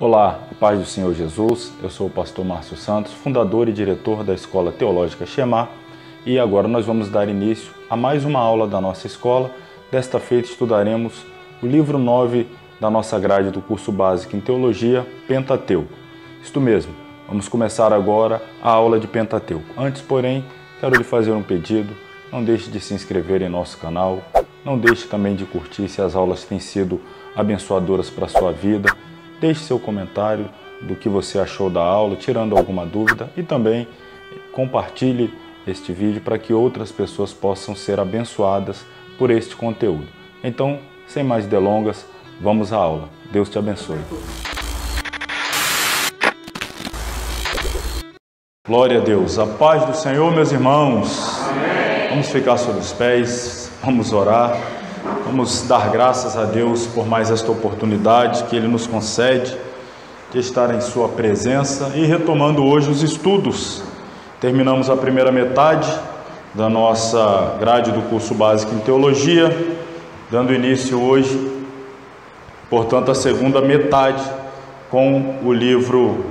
Olá, a paz do Senhor Jesus. Eu sou o pastor Márcio Santos, fundador e diretor da Escola Teológica Shema, e agora nós vamos dar início a mais uma aula da nossa escola. Desta feita estudaremos o livro 9 da nossa grade do curso básico em Teologia, Pentateuco. Isto mesmo, vamos começar agora a aula de Pentateuco. Antes, porém, quero lhe fazer um pedido: não deixe de se inscrever em nosso canal, não deixe também de curtir se as aulas têm sido abençoadoras para a sua vida. Deixe seu comentário do que você achou da aula, tirando alguma dúvida, e também compartilhe este vídeo para que outras pessoas possam ser abençoadas por este conteúdo. Então, sem mais delongas, vamos à aula. Deus te abençoe. Glória a Deus. A paz do Senhor, meus irmãos. Amém. Vamos ficar sobre os pés, vamos orar. Vamos dar graças a Deus por mais esta oportunidade que Ele nos concede de estar em Sua presença e retomando hoje os estudos. Terminamos a primeira metade da nossa grade do curso básico em Teologia, dando início hoje, portanto, a segunda metade com o livro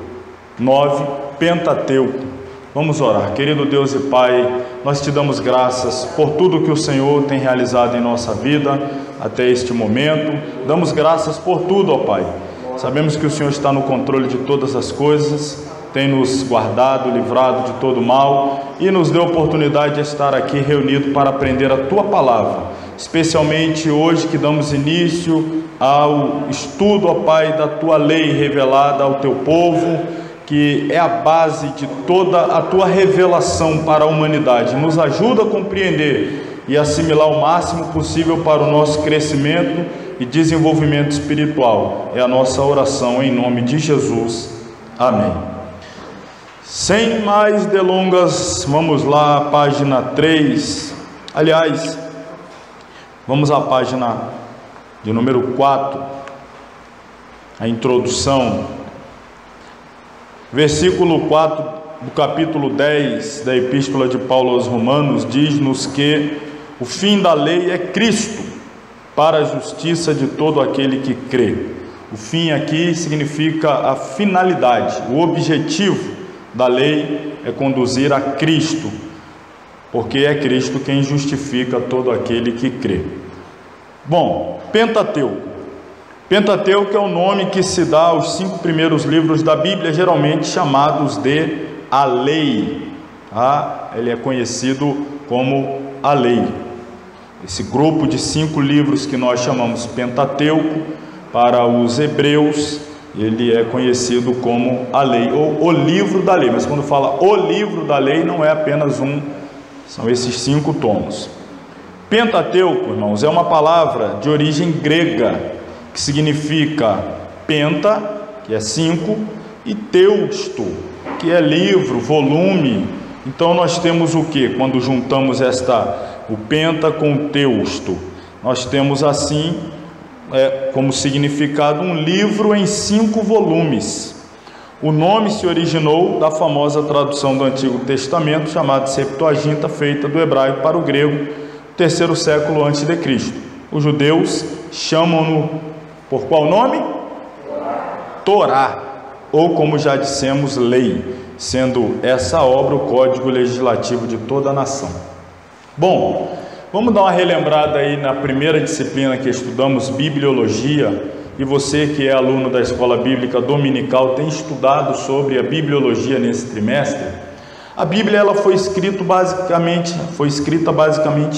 9, Pentateuco. Vamos orar. Querido Deus e Pai, nós te damos graças por tudo que o Senhor tem realizado em nossa vida até este momento. Damos graças por tudo, ó Pai. Sabemos que o Senhor está no controle de todas as coisas, tem nos guardado, livrado de todo mal e nos deu a oportunidade de estar aqui reunido para aprender a Tua Palavra. Especialmente hoje que damos início ao estudo, ó Pai, da Tua lei revelada ao Teu povo, que é a base de toda a Tua revelação para a humanidade. Nos ajuda a compreender e assimilar o máximo possível para o nosso crescimento e desenvolvimento espiritual. É a nossa oração em nome de Jesus. Amém. Sem mais delongas, vamos lá, página 3. Aliás, vamos à página de número 4, a introdução. Versículo 4 do capítulo 10 da Epístola de Paulo aos Romanos diz-nos que o fim da lei é Cristo, para a justiça de todo aquele que crê. O fim aqui significa a finalidade, o objetivo da lei é conduzir a Cristo, porque é Cristo quem justifica todo aquele que crê. Bom, Pentateuco. Pentateuco é o nome que se dá aos 5 primeiros livros da Bíblia, geralmente chamados de a lei. Ele é conhecido como a lei. Esse grupo de 5 livros que nós chamamos Pentateuco, para os hebreus, ele é conhecido como a lei, ou o livro da lei. Mas quando fala o livro da lei, não é apenas um, são esses 5 tomos. Pentateuco, irmãos, é uma palavra de origem grega, que significa penta, que é 5, e teusto, que é livro, volume. Então nós temos o que? Quando juntamos o penta com o teusto, nós temos assim, como significado, um livro em 5 volumes. O nome se originou da famosa tradução do Antigo Testamento, chamada Septuaginta, feita do hebraico para o grego, 3º século antes de Cristo. Os judeus chamam-no por qual nome? Torá, ou como já dissemos, lei, sendo essa obra o código legislativo de toda a nação. Bom, vamos dar uma relembrada aí na primeira disciplina que estudamos, Bibliologia, e você que é aluno da Escola Bíblica Dominical tem estudado sobre a Bibliologia nesse trimestre. A Bíblia ela foi escrita basicamente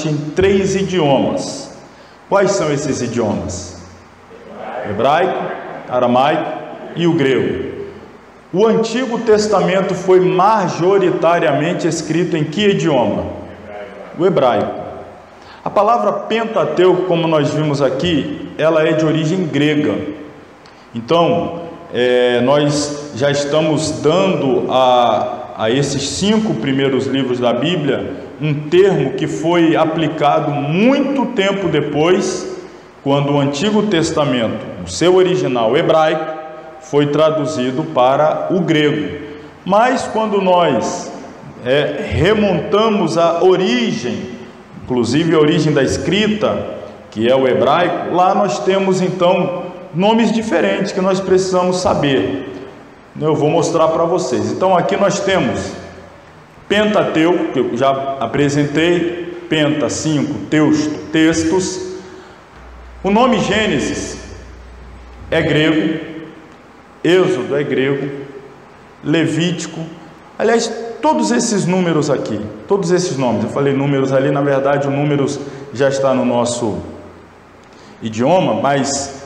em 3 idiomas. Quais são esses idiomas? Hebraico, aramaico e o grego. O Antigo Testamento foi majoritariamente escrito em que idioma? O hebraico. A palavra Pentateuco, como nós vimos aqui, ela é de origem grega. Então, nós já estamos dando a esses 5 primeiros livros da Bíblia um termo que foi aplicado muito tempo depois, quando o Antigo Testamento, o seu original hebraico, foi traduzido para o grego. Mas quando nós remontamos a origem, inclusive a origem da escrita, que é o hebraico, lá nós temos então nomes diferentes que nós precisamos saber. Eu vou mostrar para vocês. Então aqui nós temos Pentateuco, que eu já apresentei, Penta, 5, textos. O nome Gênesis é grego, Êxodo é grego, Levítico, aliás, todos esses números aqui, todos esses nomes, eu falei números ali, na verdade o números já está no nosso idioma, mas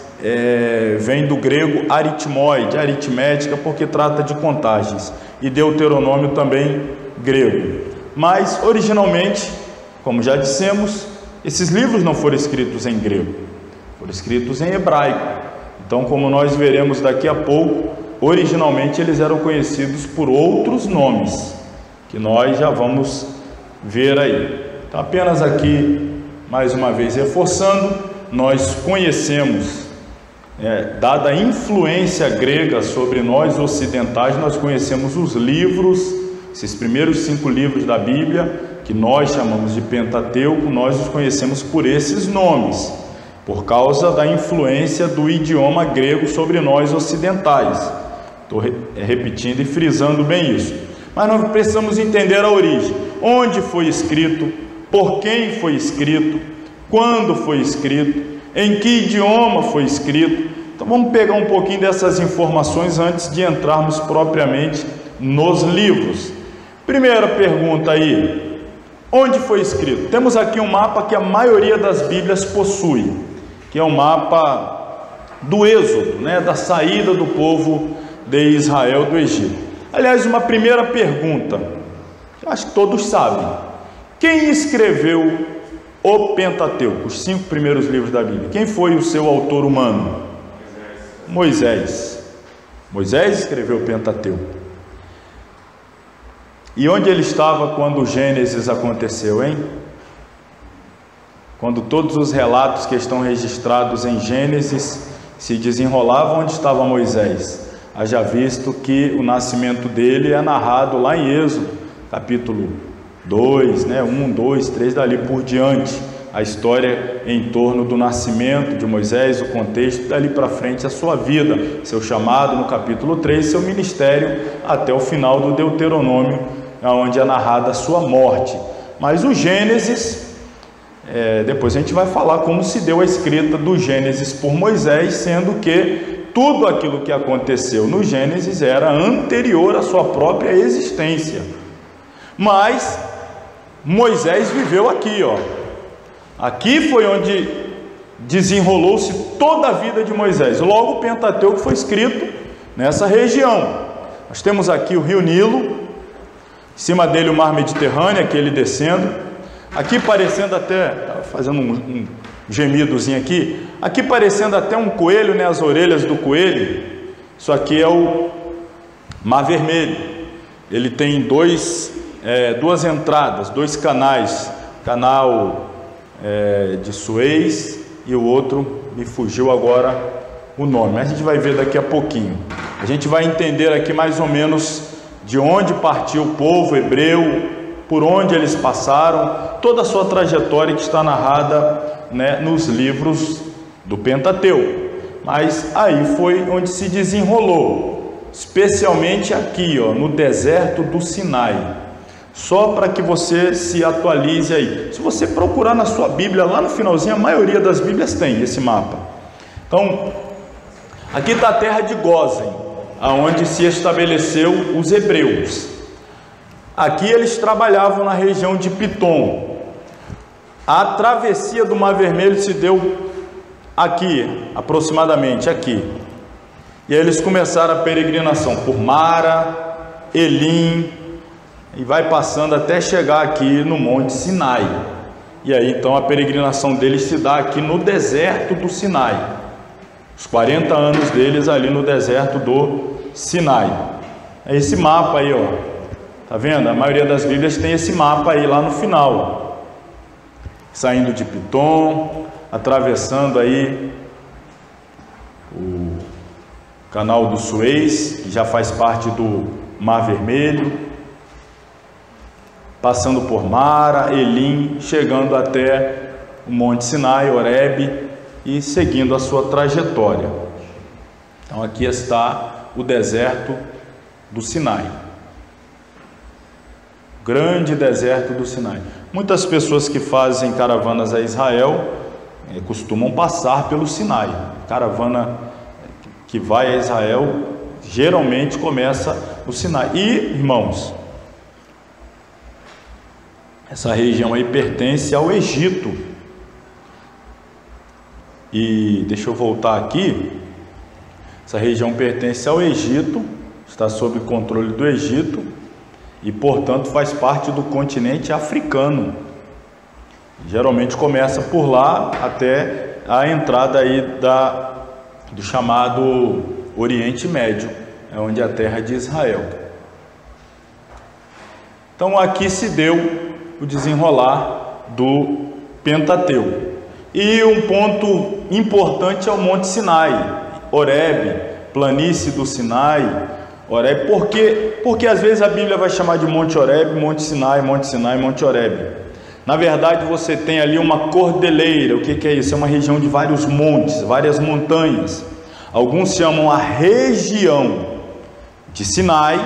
vem do grego aritmoide, aritmética, porque trata de contagens, e Deuteronômio também grego. Mas originalmente, como já dissemos, esses livros não foram escritos em grego, foram escritos em hebraico. Então, como nós veremos daqui a pouco, originalmente eles eram conhecidos por outros nomes, que nós já vamos ver aí. Então, apenas aqui, mais uma vez reforçando, nós conhecemos, dada a influência grega sobre nós ocidentais, nós conhecemos os livros, esses primeiros 5 livros da Bíblia, que nós chamamos de Pentateuco, nós os conhecemos por esses nomes, por causa da influência do idioma grego sobre nós ocidentais. Estou repetindo e frisando bem isso. Mas nós precisamos entender a origem. Onde foi escrito, por quem foi escrito, quando foi escrito, em que idioma foi escrito. Então vamos pegar um pouquinho dessas informações antes de entrarmos propriamente nos livros. Primeira pergunta aí, onde foi escrito? Temos aqui um mapa que a maioria das Bíblias possui, que é o mapa do Êxodo, da saída do povo de Israel do Egito. Aliás, uma primeira pergunta, acho que todos sabem, quem escreveu o Pentateuco, os 5 primeiros livros da Bíblia? Quem foi o seu autor humano? Moisés. Moisés escreveu o Pentateuco. E onde ele estava quando o Gênesis aconteceu, hein? Quando todos os relatos que estão registrados em Gênesis se desenrolavam, onde estava Moisés? Haja visto que o nascimento dele é narrado lá em Êxodo, capítulo 2, 1, 2, 3, dali por diante. A história em torno do nascimento de Moisés, o contexto, dali para frente a sua vida, seu chamado no capítulo 3, seu ministério, até o final do Deuteronômio, onde é narrada a sua morte. Mas o Gênesis, depois a gente vai falar como se deu a escrita do Gênesis por Moisés, sendo que tudo aquilo que aconteceu no Gênesis era anterior à sua própria existência. Mas Moisés viveu aqui, aqui foi onde desenrolou-se toda a vida de Moisés. Logo o Pentateuco foi escrito nessa região. Nós temos aqui o rio Nilo, em cima dele o mar Mediterrâneo, aquele descendo, aqui parecendo até, fazendo um gemidozinho aqui parecendo até um coelho, as orelhas do coelho. Isso aqui é o Mar Vermelho. Ele tem duas entradas, 2 canais, canal de Suez e o outro, me fugiu agora o nome, mas a gente vai ver daqui a pouquinho. A gente vai entender aqui mais ou menos de onde partiu o povo hebreu, por onde eles passaram, toda a sua trajetória que está narrada nos livros do Pentateuco. Mas aí foi onde se desenrolou, especialmente aqui, no deserto do Sinai. Só para que você se atualize aí. Se você procurar na sua Bíblia, lá no finalzinho, a maioria das Bíblias tem esse mapa. Então, aqui está a terra de Gósen, aonde se estabeleceu os hebreus. Aqui eles trabalhavam na região de Pitom. A travessia do Mar Vermelho se deu aqui, aproximadamente aqui. E aí eles começaram a peregrinação por Mara, Elim, e vai passando até chegar aqui no Monte Sinai. E aí então a peregrinação deles se dá aqui no deserto do Sinai. Os 40 anos deles ali no deserto do Sinai. É esse mapa aí, tá vendo? A maioria das Bíblias tem esse mapa aí lá no final. Saindo de Pitom, atravessando aí o canal do Suez, que já faz parte do Mar Vermelho, passando por Mara, Elim, chegando até o Monte Sinai, Horebe, e seguindo a sua trajetória. Então aqui está o deserto do Sinai, grande deserto do Sinai. Muitas pessoas que fazem caravanas a Israel costumam passar pelo Sinai. Caravana que vai a Israel geralmente começa no Sinai. E, irmãos, essa região aí pertence ao Egito. E deixa eu voltar aqui. Essa região pertence ao Egito, está sob controle do Egito e, portanto, faz parte do continente africano. Geralmente começa por lá até a entrada aí do chamado Oriente Médio, é onde é a terra de Israel. Então aqui se deu o desenrolar do Pentateuco. E um ponto importante é o Monte Sinai, Horebe, planície do Sinai, Horebe. Porque às vezes a Bíblia vai chamar de Monte Horebe, Monte Sinai, Monte Sinai, Monte Horebe. Na verdade você tem ali uma cordilheira. O que é isso? É uma região de vários montes, várias montanhas. Alguns chamam a região de Sinai,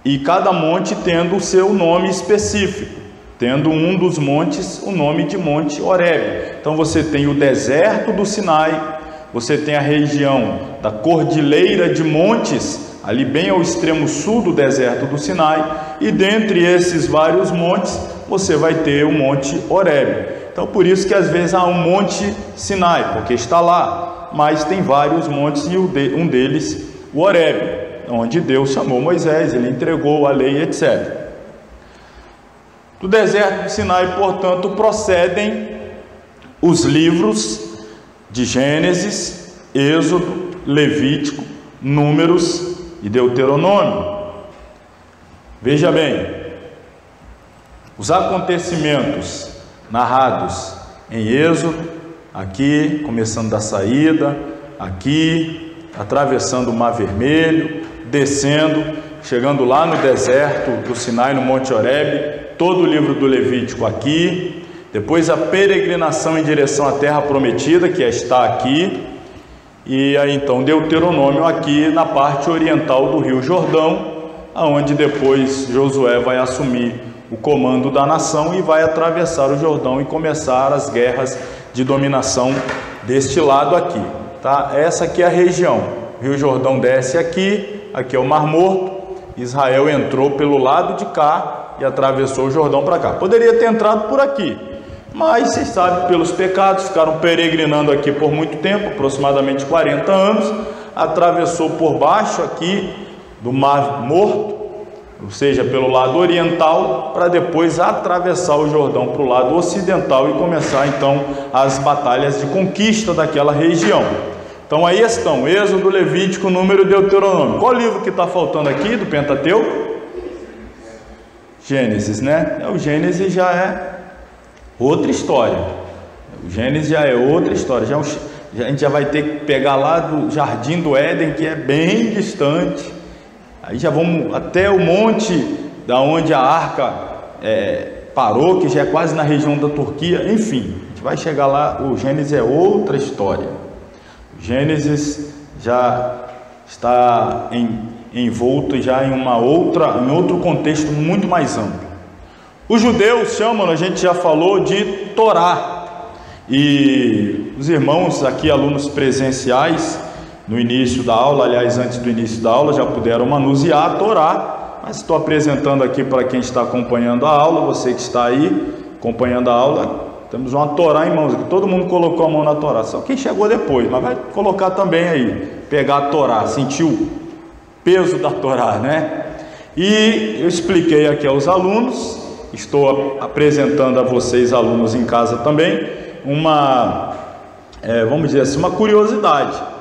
e cada monte tendo o seu nome específico, tendo um dos montes o nome de Monte Horebe. Então você tem o deserto do Sinai, você tem a região da cordilheira de montes, ali bem ao extremo sul do deserto do Sinai, e dentre esses vários montes você vai ter o Monte Horebe. Então por isso que às vezes há um Monte Sinai, porque está lá, mas tem vários montes e um deles o Horebe, onde Deus chamou Moisés, ele entregou a lei, etc. Do deserto do Sinai, portanto, procedem os livros de Gênesis, Êxodo, Levítico, Números e Deuteronômio. Veja bem, os acontecimentos narrados em Êxodo, aqui, começando da saída, aqui, atravessando o Mar Vermelho, descendo, chegando lá no deserto do Sinai, no Monte Horebe, todo o livro do Levítico aqui, depois a peregrinação em direção à terra prometida, que está aqui, e aí então Deuteronômio aqui na parte oriental do Rio Jordão, aonde depois Josué vai assumir o comando da nação e vai atravessar o Jordão e começar as guerras de dominação deste lado aqui, tá? Essa aqui é a região. O Rio Jordão desce aqui, aqui é o Mar Morto. Israel entrou pelo lado de cá e atravessou o Jordão para cá. Poderia ter entrado por aqui, mas vocês sabem, pelos pecados, ficaram peregrinando aqui por muito tempo, aproximadamente 40 anos, atravessou por baixo aqui do Mar Morto, ou seja, pelo lado oriental, para depois atravessar o Jordão para o lado ocidental e começar então as batalhas de conquista daquela região. Então aí estão Êxodo, Levítico, Número e Deuteronômio. Qual livro que está faltando aqui do Pentateuco? Gênesis, né? O Gênesis já é outra história. O Gênesis já é outra história. A gente já vai ter que pegar lá do Jardim do Éden, que é bem distante. Aí já vamos até o monte da onde a arca parou, que já é quase na região da Turquia. Enfim, a gente vai chegar lá. O Gênesis é outra história. O Gênesis já está envolto já em outro contexto muito mais amplo. Os judeus chamam, a gente já falou, de Torá. E os irmãos aqui, alunos presenciais, no início da aula, aliás, antes do início da aula, já puderam manusear a Torá, mas estou apresentando aqui para quem está acompanhando a aula, você que está aí acompanhando a aula, temos uma Torá em mãos aqui, todo mundo colocou a mão na Torá, só quem chegou depois, mas vai colocar também aí, pegar a Torá, sentir o peso da Torá, né? E eu expliquei aqui aos alunos, estou apresentando a vocês, alunos em casa também, vamos dizer assim, uma curiosidade.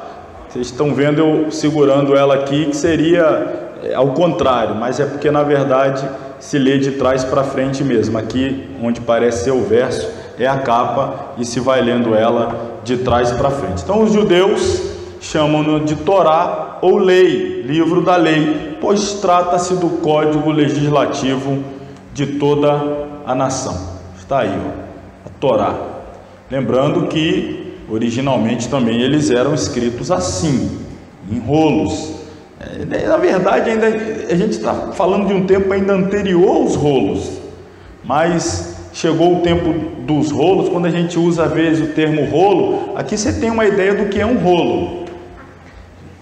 Vocês estão vendo eu segurando ela aqui, que seria ao contrário, mas é porque na verdade se lê de trás para frente mesmo. Aqui onde parece ser o verso é a capa e se vai lendo ela de trás para frente. Então os judeus chamam-no de Torá ou lei, livro da lei, pois trata-se do código legislativo de toda a nação. Está aí, ó, a Torá. Lembrando que originalmente também eles eram escritos assim, em rolos. Na verdade, ainda a gente está falando de um tempo ainda anterior aos rolos, mas chegou o tempo dos rolos. Quando a gente usa às vezes o termo rolo, aqui você tem uma ideia do que é um rolo.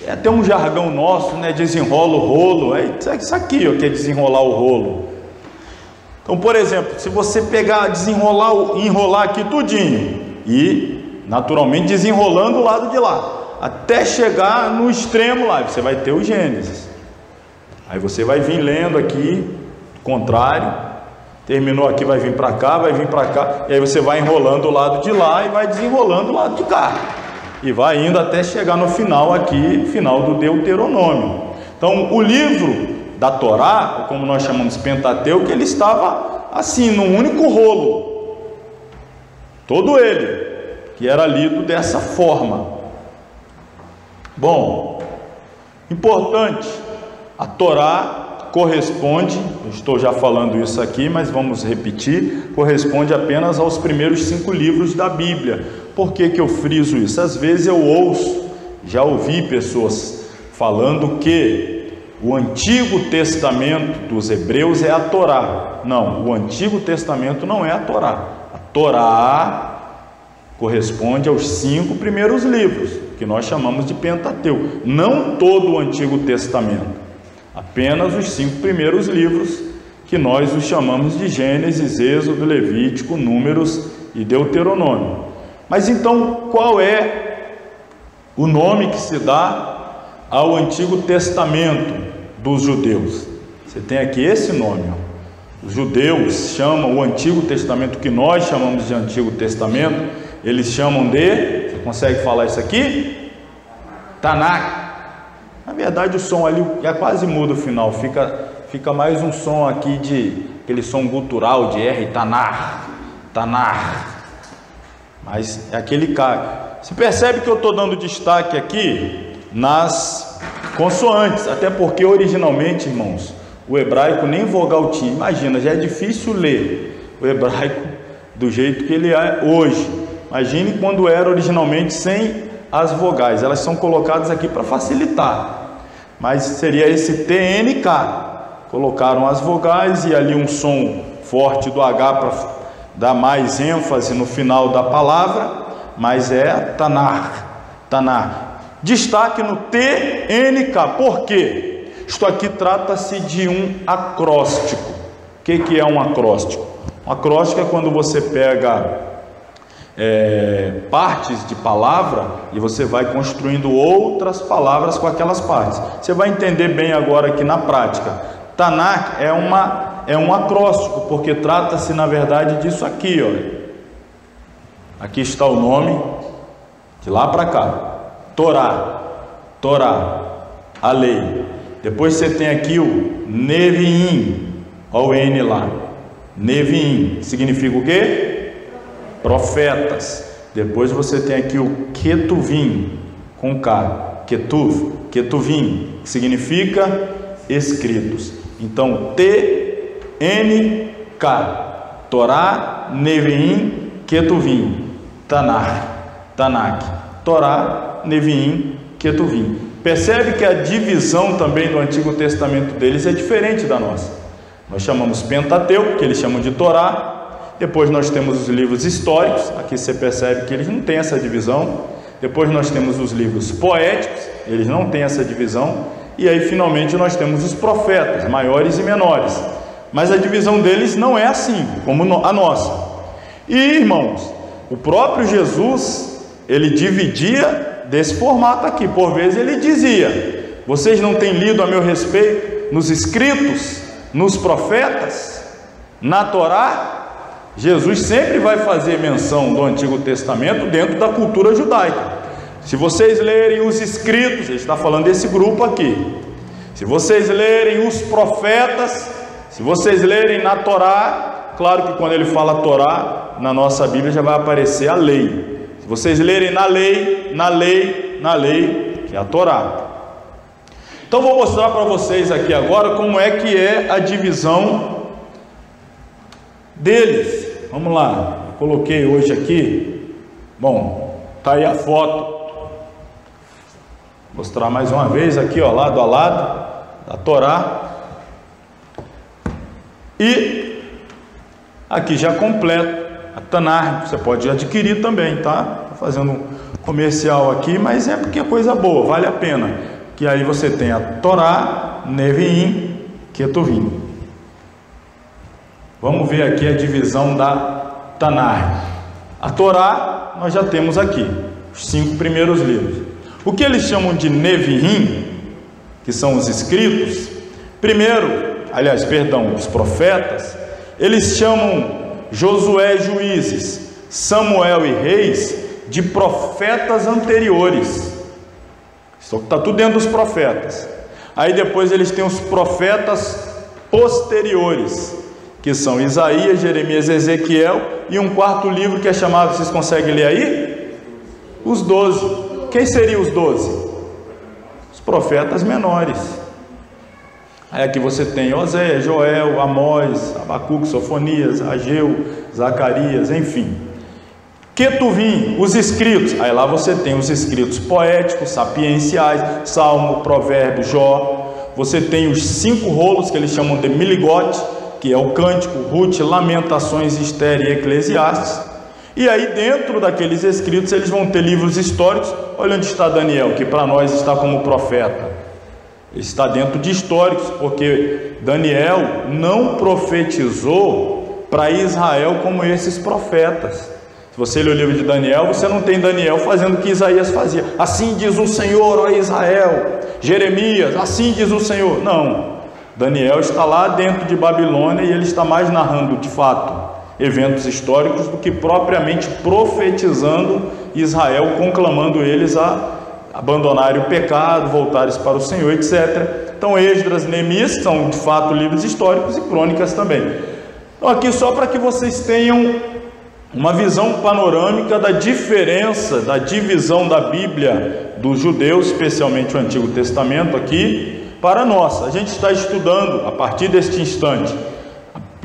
É até um jargão nosso, né? Desenrola o rolo, é isso aqui, ó, que é desenrolar o rolo. Então, por exemplo, se você pegar, enrolar aqui tudinho e naturalmente desenrolando o lado de lá, até chegar no extremo lá, você vai ter o Gênesis. Aí você vai vir lendo aqui, contrário, terminou aqui, vai vir para cá, e aí você vai enrolando o lado de lá e vai desenrolando o lado de cá. E vai indo até chegar no final aqui, final do Deuteronômio. Então, o livro da Torá, ou como nós chamamos Pentateuco, ele estava assim, num único rolo. Todo ele, que era lido dessa forma. Bom, importante, a Torá corresponde, eu estou já falando isso aqui, mas vamos repetir, corresponde apenas aos primeiros 5 livros da Bíblia. Por que eu friso isso? Às vezes eu já ouvi pessoas falando que o Antigo Testamento dos hebreus é a Torá. Não, o Antigo Testamento não é a Torá. A Torá corresponde aos 5 primeiros livros, que nós chamamos de Pentateuco. Não todo o Antigo Testamento, apenas os 5 primeiros livros, que nós os chamamos de Gênesis, Êxodo, Levítico, Números e Deuteronômio. Mas então, qual é o nome que se dá ao Antigo Testamento dos judeus? Você tem aqui esse nome, ó. Os judeus chamam o Antigo Testamento, que nós chamamos de Antigo Testamento, eles chamam de, você consegue falar isso aqui? Tanakh. Na verdade o som ali já quase muda o final, fica mais um som aqui de aquele som gutural de R, Tanakh. Mas é aquele cara. Você percebe que eu estou dando destaque aqui nas consoantes, até porque originalmente, irmãos, o hebraico nem vogal tinha. Imagina, já é difícil ler o hebraico do jeito que ele é hoje. Imagine quando era originalmente sem as vogais, elas são colocadas aqui para facilitar, mas seria esse TNK, colocaram as vogais e ali um som forte do H para dar mais ênfase no final da palavra, mas é Tanakh. Destaque no TNK, por quê? Isto aqui trata-se de um acróstico. O que é um acróstico? Um acróstico é quando você pega partes de palavra e você vai construindo outras palavras com aquelas partes. Você vai entender bem agora aqui na prática. Tanakh é um acróstico, porque trata-se na verdade disso aqui, olha. Aqui está o nome, de lá para cá, Torá, a lei. Depois você tem aqui o Neviim, olha o N lá, Neviim, significa o quê? Profetas. Depois você tem aqui o Ketuvim, com K, Ketuvim, que significa escritos. Então, T-N-K, Torá, Neviim, Ketuvim, Tanakh, Torá, Neviim, Ketuvim. Percebe que a divisão também do Antigo Testamento deles é diferente da nossa. Nós chamamos Pentateuco, que eles chamam de Torá. Depois nós temos os livros históricos, aqui você percebe que eles não têm essa divisão. Depois nós temos os livros poéticos, eles não têm essa divisão. E aí finalmente nós temos os profetas, maiores e menores. Mas a divisão deles não é assim, como a nossa. E irmãos, o próprio Jesus, ele dividia desse formato aqui. Por vezes ele dizia: vocês não têm lido a meu respeito nos escritos, nos profetas, na Torá? Jesus sempre vai fazer menção do Antigo Testamento dentro da cultura judaica. Se vocês lerem os escritos, ele está falando desse grupo aqui. Se vocês lerem os profetas, se vocês lerem na Torá, claro que quando ele fala Torá, na nossa Bíblia já vai aparecer a lei. Se vocês lerem na lei, que é a Torá. Então vou mostrar para vocês aqui agora como é que é a divisão deles. Vamos lá, eu coloquei hoje aqui, bom, tá aí a foto. Mostrar mais uma vez aqui, ó, lado a lado da Torá. E aqui já completo a Tanakh, você pode adquirir também, tá? Tô fazendo um comercial aqui, mas é porque é coisa boa, vale a pena. Que aí você tem a Torá, Neviim, Ketuvim. Vamos ver aqui a divisão da Tanakh. A Torá nós já temos aqui, os 5 primeiros livros. O que eles chamam de Neviim, que são os escritos, os profetas, eles chamam Josué e Juízes, Samuel e Reis de profetas anteriores. Está tudo dentro dos profetas. Aí depois eles têm os profetas posteriores, que são Isaías, Jeremias, Ezequiel, e um quarto livro que é chamado, vocês conseguem ler aí? Os 12. Quem seriam os 12? Os profetas menores. Aí aqui você tem Oséias, Joel, Amós, Abacuque, Sofonias, Ageu, Zacarias, enfim. Ketuvim, os escritos. Aí lá você tem os escritos poéticos, sapienciais, Salmo, Provérbio, Jó. Você tem os 5 rolos que eles chamam de Miligote, que é o Cântico, Ruth, Lamentações, Esther e Eclesiastes. E aí dentro daqueles escritos eles vão ter livros históricos. Olha onde está Daniel, que para nós está como profeta. Está dentro de históricos, porque Daniel não profetizou para Israel como esses profetas. Se você ler o livro de Daniel, você não tem Daniel fazendo o que Isaías fazia. Assim diz o Senhor, ó Israel. Jeremias, assim diz o Senhor. Não, Daniel está lá dentro de Babilônia e ele está mais narrando de fato eventos históricos do que propriamente profetizando Israel, conclamando eles a abandonarem o pecado, voltarem para o Senhor, etc. Então Esdras, Neemias são de fato livros históricos e crônicas também. Então aqui só para que vocês tenham uma visão panorâmica da diferença, da divisão da Bíblia dos judeus, especialmente o Antigo Testamento aqui, para nós. A gente está estudando a partir deste instante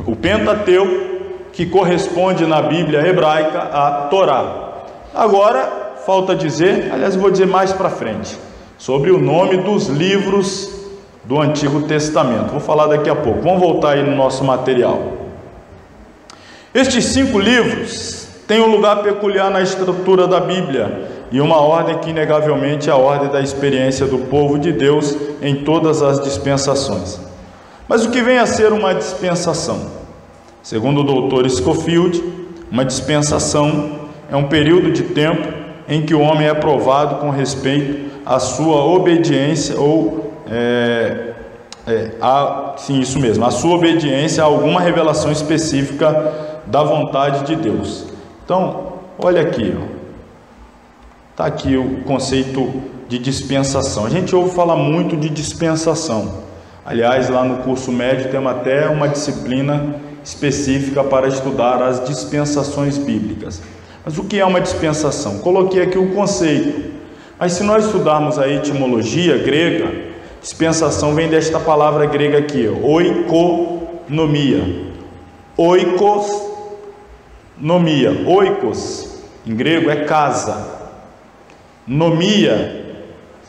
o Pentateuco, que corresponde na Bíblia hebraica à Torá. Agora falta dizer, aliás, vou dizer mais para frente, sobre o nome dos livros do Antigo Testamento. Vou falar daqui a pouco. Vamos voltar aí no nosso material. Estes 5 livros têm um lugar peculiar na estrutura da Bíblia e uma ordem que inegavelmente é a ordem da experiência do povo de Deus em todas as dispensações. Mas o que vem a ser uma dispensação? Segundo o doutor Scofield, uma dispensação é um período de tempo em que o homem é provado com respeito à sua obediência a sua obediência a alguma revelação específica da vontade de Deus. Então, olha aqui, está aqui o conceito de dispensação. A gente ouve falar muito de dispensação. Aliás, lá no curso médio temos até uma disciplina específica para estudar as dispensações bíblicas. Mas o que é uma dispensação? Coloquei aqui o conceito, mas se nós estudarmos a etimologia grega, dispensação vem desta palavra grega aqui, oikonomia. Oikos, em grego é casa, nomia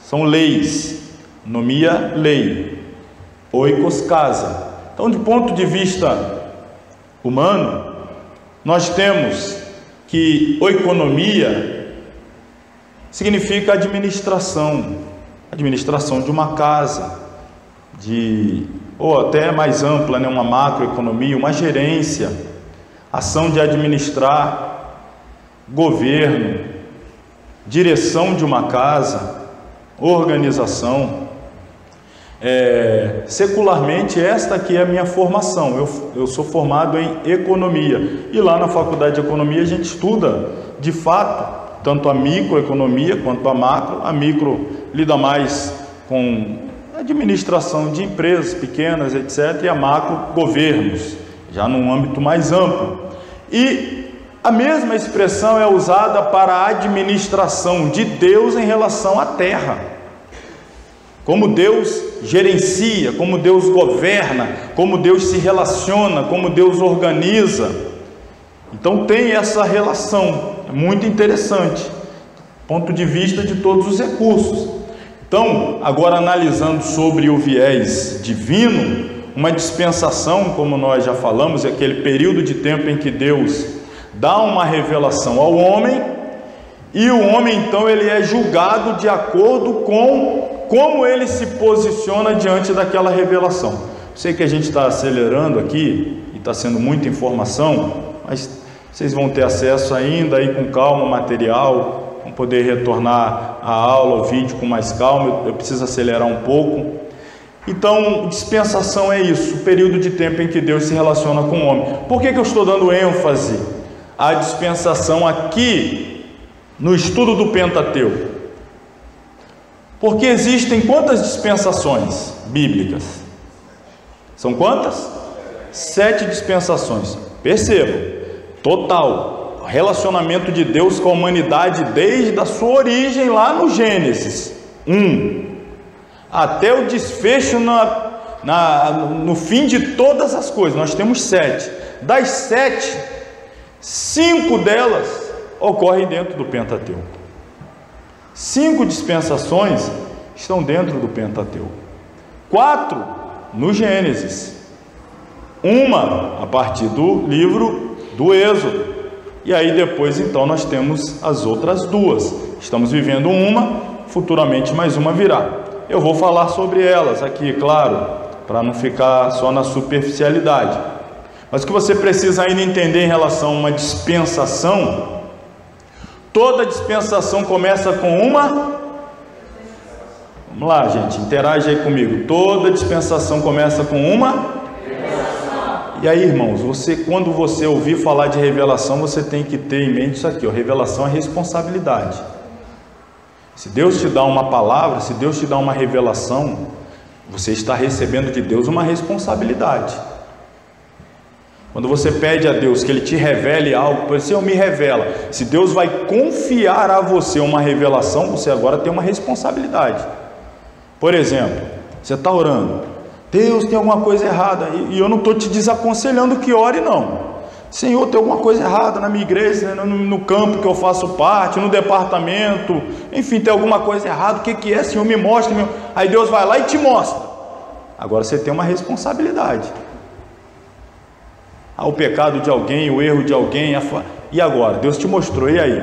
são leis, nomia lei, oikos casa. Então, de ponto de vista humano, nós temos que oikonomia significa administração de uma casa, ou até mais ampla, né, uma macroeconomia, uma gerência, ação de administrar, governo, direção de uma casa, organização. Secularmente, esta aqui é a minha formação. Eu sou formado em economia, e lá na faculdade de economia a gente estuda de fato tanto a microeconomia quanto a macro. A micro lida mais com administração de empresas pequenas, etc., e a macro, governos, já num âmbito mais amplo. E a mesma expressão é usada para a administração de Deus em relação à terra. Como Deus gerencia, como Deus governa, como Deus se relaciona, como Deus organiza. Então tem essa relação, é muito interessante, ponto de vista de todos os recursos. Então, agora analisando sobre o viés divino, uma dispensação, como nós já falamos, é aquele período de tempo em que Deus dá uma revelação ao homem, e o homem então ele é julgado de acordo com como ele se posiciona diante daquela revelação. Sei que a gente está acelerando aqui e está sendo muita informação, mas vocês vão ter acesso ainda aí com calma ao material, vão poder retornar a aula, o vídeo com mais calma. Eu preciso acelerar um pouco. Então, dispensação é isso, o período de tempo em que Deus se relaciona com o homem. Por que eu estou dando ênfase à dispensação aqui no estudo do Pentateuco? Porque existem quantas dispensações bíblicas? São quantas? 7 dispensações. Percebam, total, relacionamento de Deus com a humanidade desde a sua origem lá no Gênesis 1, até o desfecho no fim de todas as coisas. Nós temos 7. Das 7, 5 delas ocorrem dentro do Pentateuco. 5 dispensações estão dentro do Pentateuco. 4 no Gênesis. Uma a partir do livro do Êxodo. E aí depois então nós temos as outras 2. Estamos vivendo uma, futuramente mais uma virá. Eu vou falar sobre elas aqui, claro, para não ficar só na superficialidade. Mas o que você precisa ainda entender em relação a uma dispensação, toda dispensação começa com uma... Vamos lá, gente, interage aí comigo. Toda dispensação começa com uma... E aí, irmãos, quando você ouvir falar de revelação, você tem que ter em mente isso aqui, ó, revelação é responsabilidade. Se Deus te dá uma palavra, se Deus te dá uma revelação, você está recebendo de Deus uma responsabilidade. Quando você pede a Deus que Ele te revele algo, por exemplo, me revela. Se Deus vai confiar a você uma revelação, você agora tem uma responsabilidade. Por exemplo, você está orando, Deus, tem alguma coisa errada, e eu não estou te desaconselhando que ore não. Senhor, tem alguma coisa errada na minha igreja, no campo que eu faço parte, no departamento, enfim, tem alguma coisa errada, o que é, Senhor, me mostra. Aí Deus vai lá e te mostra. Agora você tem uma responsabilidade. O pecado de alguém, o erro de alguém, e agora? Deus te mostrou, e aí?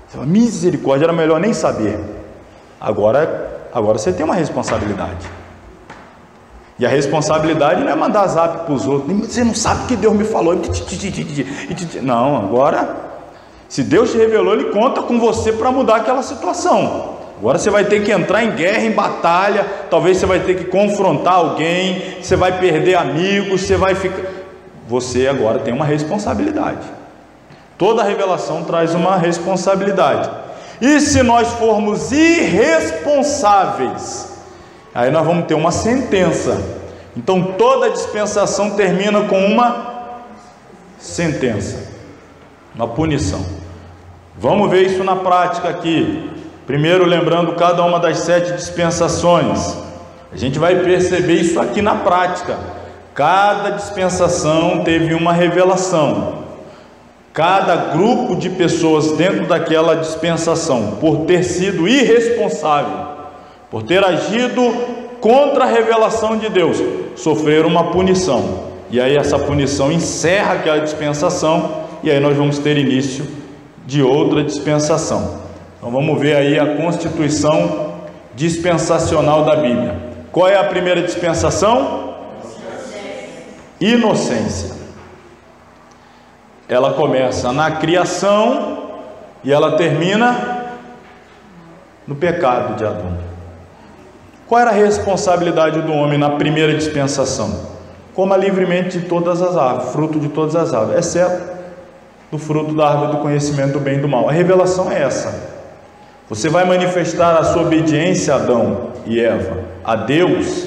Você fala, misericórdia, era melhor nem saber. Agora você tem uma responsabilidade. E a responsabilidade não é mandar zap para os outros. Você não sabe o que Deus me falou. Não, agora, se Deus te revelou, Ele conta com você para mudar aquela situação. Agora você vai ter que entrar em guerra, em batalha. Talvez você vai ter que confrontar alguém. Você vai perder amigos. Você vai ficar... Você agora tem uma responsabilidade. Toda revelação traz uma responsabilidade. E se nós formos irresponsáveis, aí nós vamos ter uma sentença. Então toda dispensação termina com uma sentença, uma punição. Vamos ver isso na prática aqui. Primeiro, lembrando cada uma das 7 dispensações. A gente vai perceber isso aqui na prática. Cada dispensação teve uma revelação. Cada grupo de pessoas dentro daquela dispensação, por ter sido irresponsável, por ter agido contra a revelação de Deus, sofreram uma punição. E aí essa punição encerra aquela dispensação, e aí nós vamos ter início de outra dispensação. Então vamos ver aí a constituição dispensacional da Bíblia. Qual é a primeira dispensação? Inocência. Ela começa na criação e ela termina no pecado de Adão. Qual era a responsabilidade do homem na primeira dispensação? Coma livremente de todas as árvores, fruto de todas as árvores, exceto do fruto da árvore do conhecimento do bem e do mal. A revelação é essa. Você vai manifestar a sua obediência, Adão e Eva, a Deus,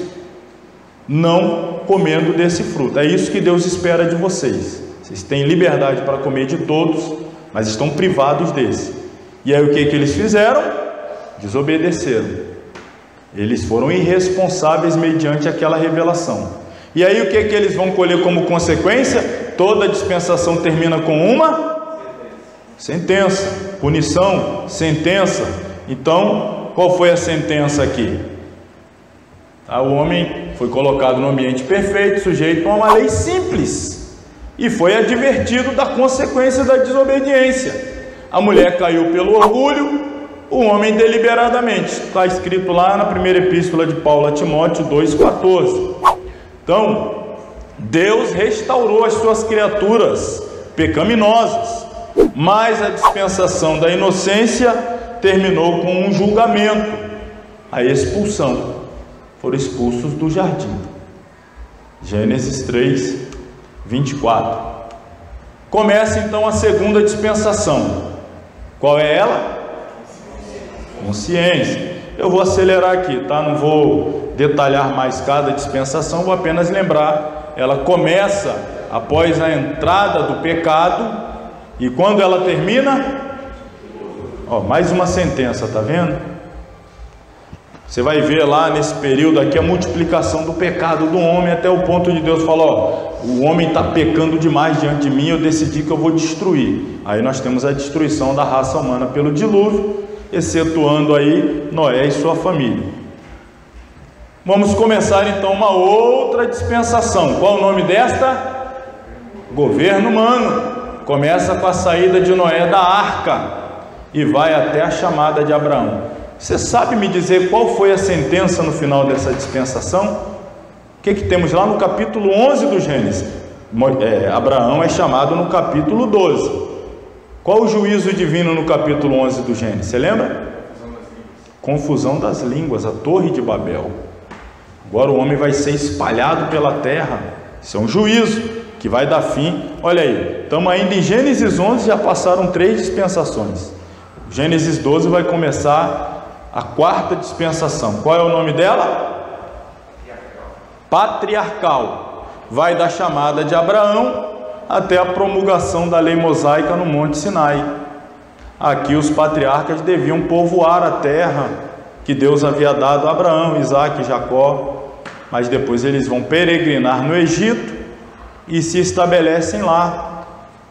não comendo desse fruto. É isso que Deus espera de vocês. Vocês têm liberdade para comer de todos, mas estão privados desse. E aí o que eles fizeram? Desobedeceram. Eles foram irresponsáveis mediante aquela revelação. E aí o que eles vão colher como consequência? Toda dispensação termina com uma sentença, punição, sentença. Então, qual foi a sentença aqui? O homem foi colocado no ambiente perfeito, sujeito a uma lei simples, e foi advertido da consequência da desobediência. A mulher caiu pelo orgulho, o homem deliberadamente. Está escrito lá na primeira epístola de Paulo a Timóteo 2,14. Então, Deus restaurou as suas criaturas pecaminosas, mas a dispensação da inocência terminou com um julgamento, a expulsão. Foram expulsos do jardim. Gênesis 3, 24. Começa então a segunda dispensação. Qual é ela? Consciência. Eu vou acelerar aqui, tá? Não vou detalhar mais cada dispensação, vou apenas lembrar. Ela começa após a entrada do pecado, e quando ela termina, mais uma sentença, tá vendo? Você vai ver lá nesse período aqui a multiplicação do pecado do homem, até o ponto de Deus falar: o homem está pecando demais diante de mim, eu decidi que eu vou destruir. Aí nós temos a destruição da raça humana pelo dilúvio, excetuando aí Noé e sua família. Vamos começar então uma outra dispensação. Qual o nome desta? Governo humano. Começa com a saída de Noé da arca e vai até a chamada de Abraão. Você sabe me dizer qual foi a sentença no final dessa dispensação? O que temos lá no capítulo 11 do Gênesis? Abraão é chamado no capítulo 12. Qual o juízo divino no capítulo 11 do Gênesis? Você lembra? Confusão das línguas, a torre de Babel. Agora o homem vai ser espalhado pela terra. Isso é um juízo que vai dar fim. Olha aí, estamos ainda em Gênesis 11, já passaram 3 dispensações. Gênesis 12 vai começar a quarta dispensação. Qual é o nome dela? Patriarcal. Vai da chamada de Abraão até a promulgação da lei mosaica no Monte Sinai. Aqui os patriarcas deviam povoar a terra que Deus havia dado a Abraão, Isaque e Jacó, mas depois eles vão peregrinar no Egito e se estabelecem lá.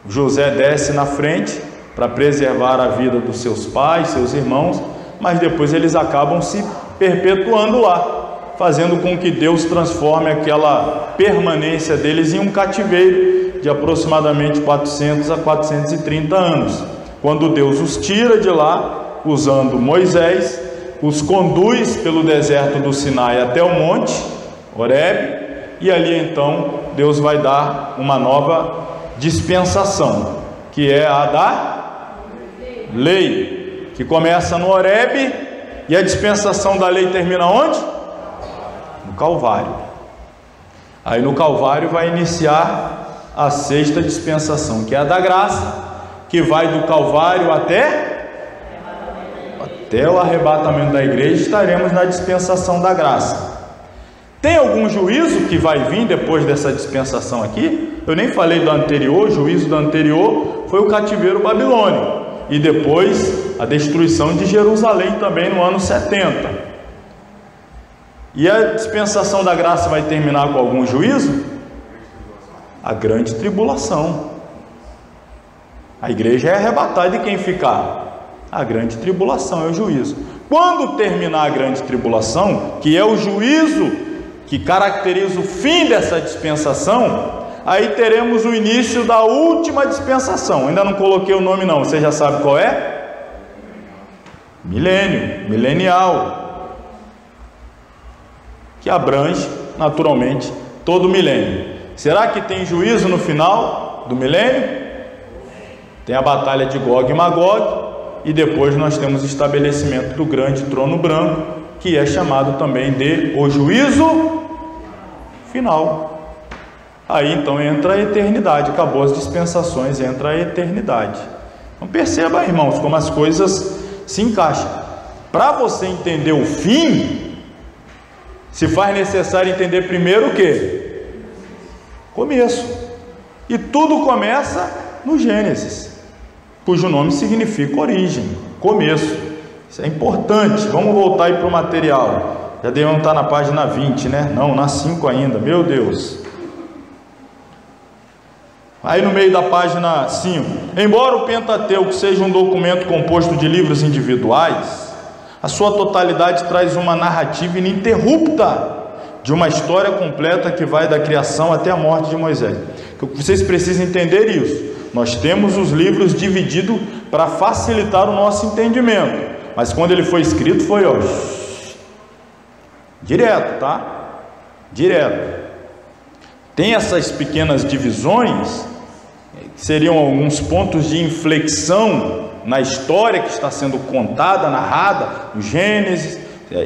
José desce na frente para preservar a vida dos seus pais, seus irmãos, mas depois eles acabam se perpetuando lá, fazendo com que Deus transforme aquela permanência deles em um cativeiro de aproximadamente 400 a 430 anos. Quando Deus os tira de lá, usando Moisés, os conduz pelo deserto do Sinai até o monte Horebe, e ali então Deus vai dar uma nova dispensação, que é a da lei, que começa no Horebe, e a dispensação da lei termina onde? No Calvário. Aí no Calvário vai iniciar a sexta dispensação, que é a da graça, que vai do Calvário até o arrebatamento da igreja. Estaremos na dispensação da graça. Tem algum juízo que vai vir depois dessa dispensação aqui? Eu nem falei do anterior. O juízo do anterior foi o cativeiro babilônico, e depois a destruição de Jerusalém também no ano 70. E a dispensação da graça vai terminar com algum juízo? A grande tribulação. A igreja é arrebatada, e quem ficar? A grande tribulação é o juízo. Quando terminar a grande tribulação, que é o juízo que caracteriza o fim dessa dispensação, aí teremos o início da última dispensação. Ainda não coloquei o nome não, você já sabe qual é? Milênio, milenial, que abrange naturalmente todo o milênio. Será que tem juízo no final do milênio? Tem a batalha de Gog e Magog, e depois nós temos o estabelecimento do grande trono branco, que é chamado também de o juízo final. Aí então entra a eternidade. Acabou as dispensações, entra a eternidade. Então perceba, irmãos, como as coisas se encaixam. Para você entender o fim, se faz necessário entender primeiro o que? Começo. E tudo começa no Gênesis, cujo nome significa origem, começo. Isso é importante. Vamos voltar aí para o material. Já devemos estar na página 20, né? Não, na 5 ainda, meu Deus. Aí no meio da página 5. Embora o Pentateuco seja um documento composto de livros individuais, a sua totalidade traz uma narrativa ininterrupta de uma história completa que vai da criação até a morte de Moisés. Vocês precisam entender isso. Nós temos os livros divididos para facilitar o nosso entendimento, mas quando ele foi escrito foi direto, tá? Direto. Tem essas pequenas divisões, que seriam alguns pontos de inflexão na história que está sendo contada, narrada, o Gênesis.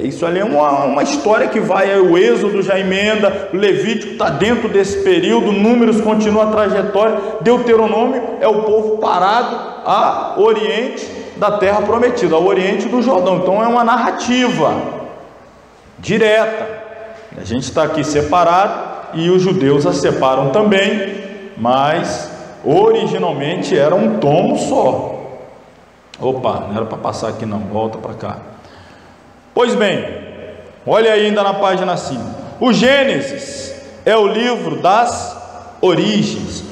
Isso ali é uma história que vai, o Êxodo já emenda, o Levítico está dentro desse período, Números continua a trajetória, Deuteronômio é o povo parado a oriente da terra prometida, ao oriente do Jordão. Então é uma narrativa direta. A gente está aqui separado e os judeus a separam também, mas originalmente era um tomo só. Opa, não era para passar aqui não, volta para cá. Pois bem, olha aí ainda na página 5. O Gênesis é o livro das origens,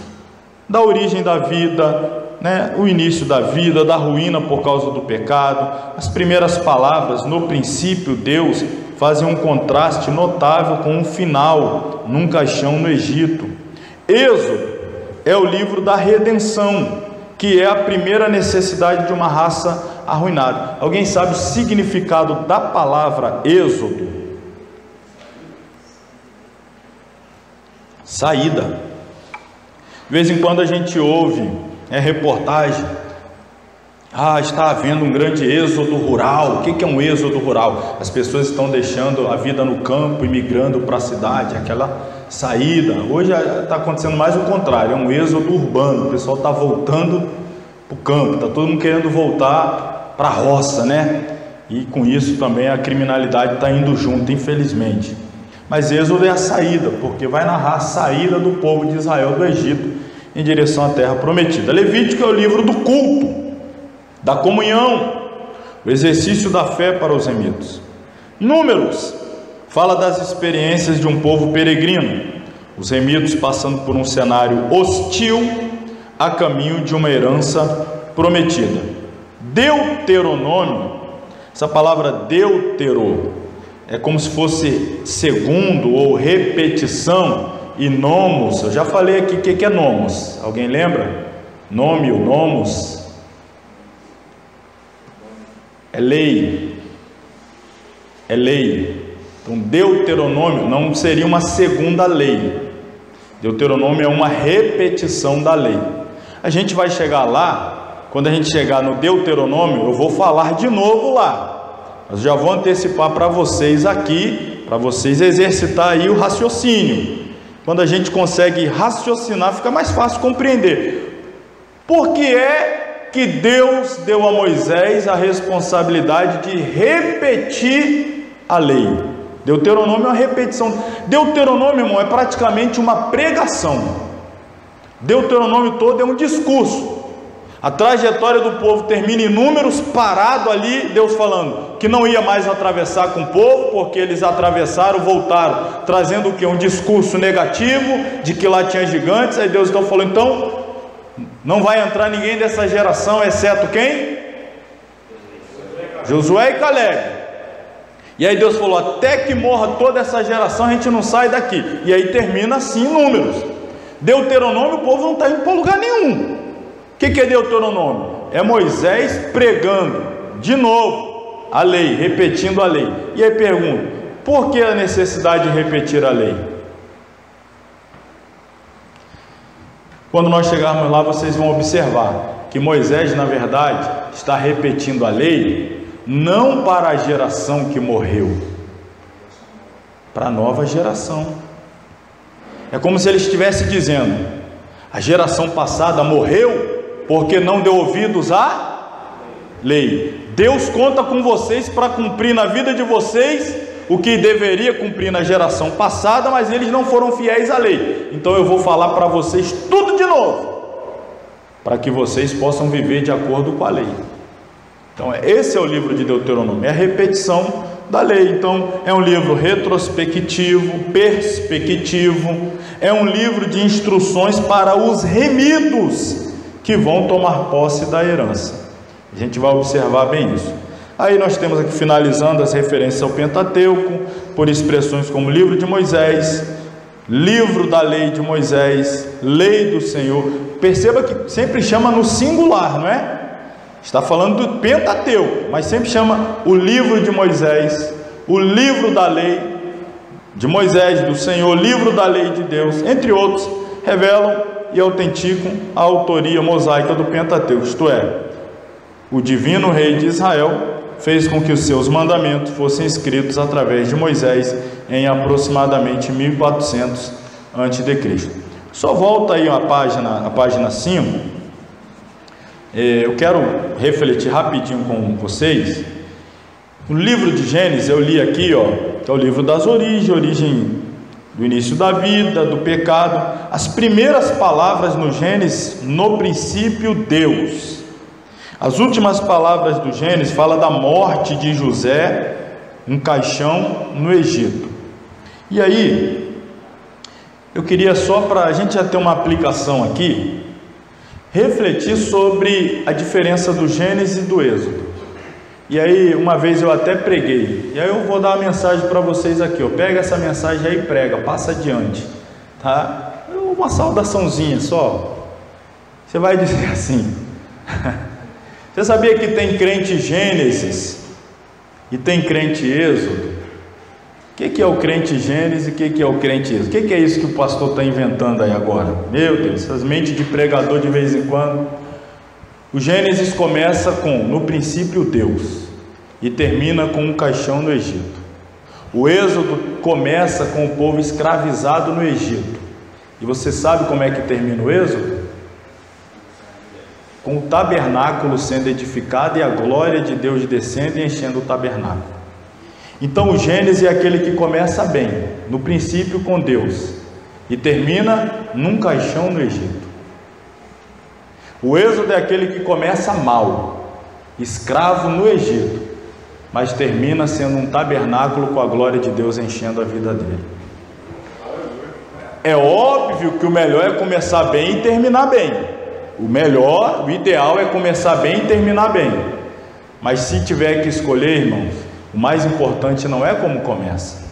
da origem da vida, né? O início da vida, da ruína por causa do pecado. As primeiras palavras, no princípio Deus, fazem um contraste notável com o final, num caixão no Egito. Êxodo é o livro da redenção, que é a primeira necessidade de uma raça arruinada. Alguém sabe o significado da palavra êxodo? Saída. De vez em quando a gente ouve reportagem, está havendo um grande êxodo rural. O que é um êxodo rural? As pessoas estão deixando a vida no campo e migrando para a cidade, aquela saída. Hoje está acontecendo mais o contrário, é um êxodo urbano, o pessoal está voltando para o campo, está todo mundo querendo voltar para a roça, né? E com isso também a criminalidade está indo junto, infelizmente. Mas Êxodo é a saída, porque vai narrar a saída do povo de Israel do Egito em direção à terra prometida. Levítico é o livro do culto, da comunhão, o exercício da fé para os remidos. Números fala das experiências de um povo peregrino, os remidos passando por um cenário hostil a caminho de uma herança prometida. Deuteronômio, essa palavra deutero é como se fosse segundo ou repetição, e nomos, eu já falei aqui o que é nomos, alguém lembra? Nome ou nomos é lei, é lei. Então Deuteronômio não seria uma segunda lei, Deuteronômio é uma repetição da lei. A gente vai chegar lá. Quando a gente chegar no Deuteronômio, eu vou falar de novo lá, mas já vou antecipar para vocês aqui, para vocês exercitar aí o raciocínio. Quando a gente consegue raciocinar, fica mais fácil compreender. Por que é que Deus deu a Moisés a responsabilidade de repetir a lei? Deuteronômio é uma repetição. Deuteronômio, irmão, é praticamente uma pregação. Deuteronômio todo é um discurso. A trajetória do povo termina em Números, parado ali, Deus falando que não ia mais atravessar com o povo, porque eles atravessaram, voltaram, trazendo o que? Um discurso negativo, de que lá tinha gigantes. Aí Deus então falou, então, não vai entrar ninguém dessa geração, exceto quem? Josué e Caleb. E aí Deus falou, até que morra toda essa geração, a gente não sai daqui. E aí termina assim em Números. Deuteronômio, o povo não está indo para lugar nenhum. O que é Deuteronômio? É Moisés pregando de novo a lei, repetindo a lei. E aí pergunto, por que a necessidade de repetir a lei? Quando nós chegarmos lá, vocês vão observar que Moisés, na verdade, está repetindo a lei não para a geração que morreu, para a nova geração. É como se ele estivesse dizendo, a geração passada morreu porque não deu ouvidos à lei. Deus conta com vocês para cumprir na vida de vocês o que deveria cumprir na geração passada, mas eles não foram fiéis à lei. Então eu vou falar para vocês tudo de novo, para que vocês possam viver de acordo com a lei. Então esse é o livro de Deuteronômio, é a repetição da lei. Então é um livro retrospectivo, perspectivo, é um livro de instruções para os remidos que vão tomar posse da herança. A gente vai observar bem isso. Aí nós temos aqui, finalizando, as referências ao Pentateuco, por expressões como livro de Moisés, livro da lei de Moisés, lei do Senhor. Perceba que sempre chama no singular, não é? Está falando do Pentateuco, mas sempre chama o livro de Moisés, o livro da lei de Moisés, do Senhor, livro da lei de Deus, entre outros, revelam e autenticam a autoria mosaica do Pentateuco, isto é, o divino rei de Israel fez com que os seus mandamentos fossem escritos através de Moisés em aproximadamente 1400 a.C. Só volta aí a página 5. Eu quero refletir rapidinho com vocês. O livro de Gênesis, eu li aqui, que é o livro das origens, origem do início da vida, do pecado. As primeiras palavras no Gênesis, no princípio Deus. As últimas palavras do Gênesis falam da morte de José, um caixão no Egito. E aí, eu queria só, para a gente já ter uma aplicação aqui, refletir sobre a diferença do Gênesis e do Êxodo. E aí, uma vez eu até preguei, e aí eu vou dar uma mensagem para vocês aqui, pega essa mensagem aí e prega, passa adiante, tá? Uma saudaçãozinha só. Você vai dizer assim: você sabia que tem crente Gênesis e tem crente Êxodo? O que é o crente Gênesis e o que é o crente Êxodo? O que é isso que o pastor está inventando aí agora? Meu Deus, essas mentes de pregador de vez em quando. O Gênesis começa com, no princípio, Deus, e termina com um caixão no Egito. O Êxodo começa com o povo escravizado no Egito. E você sabe como é que termina o Êxodo? Com o tabernáculo sendo edificado e a glória de Deus descendo e enchendo o tabernáculo. Então o Gênesis é aquele que começa bem, no princípio com Deus, e termina num caixão no Egito. O Êxodo é aquele que começa mal, escravo no Egito, mas termina sendo um tabernáculo com a glória de Deus enchendo a vida dele. É óbvio que o melhor é começar bem e terminar bem. O ideal é começar bem e terminar bem. Mas se tiver que escolher, irmãos, o mais importante não é como começa.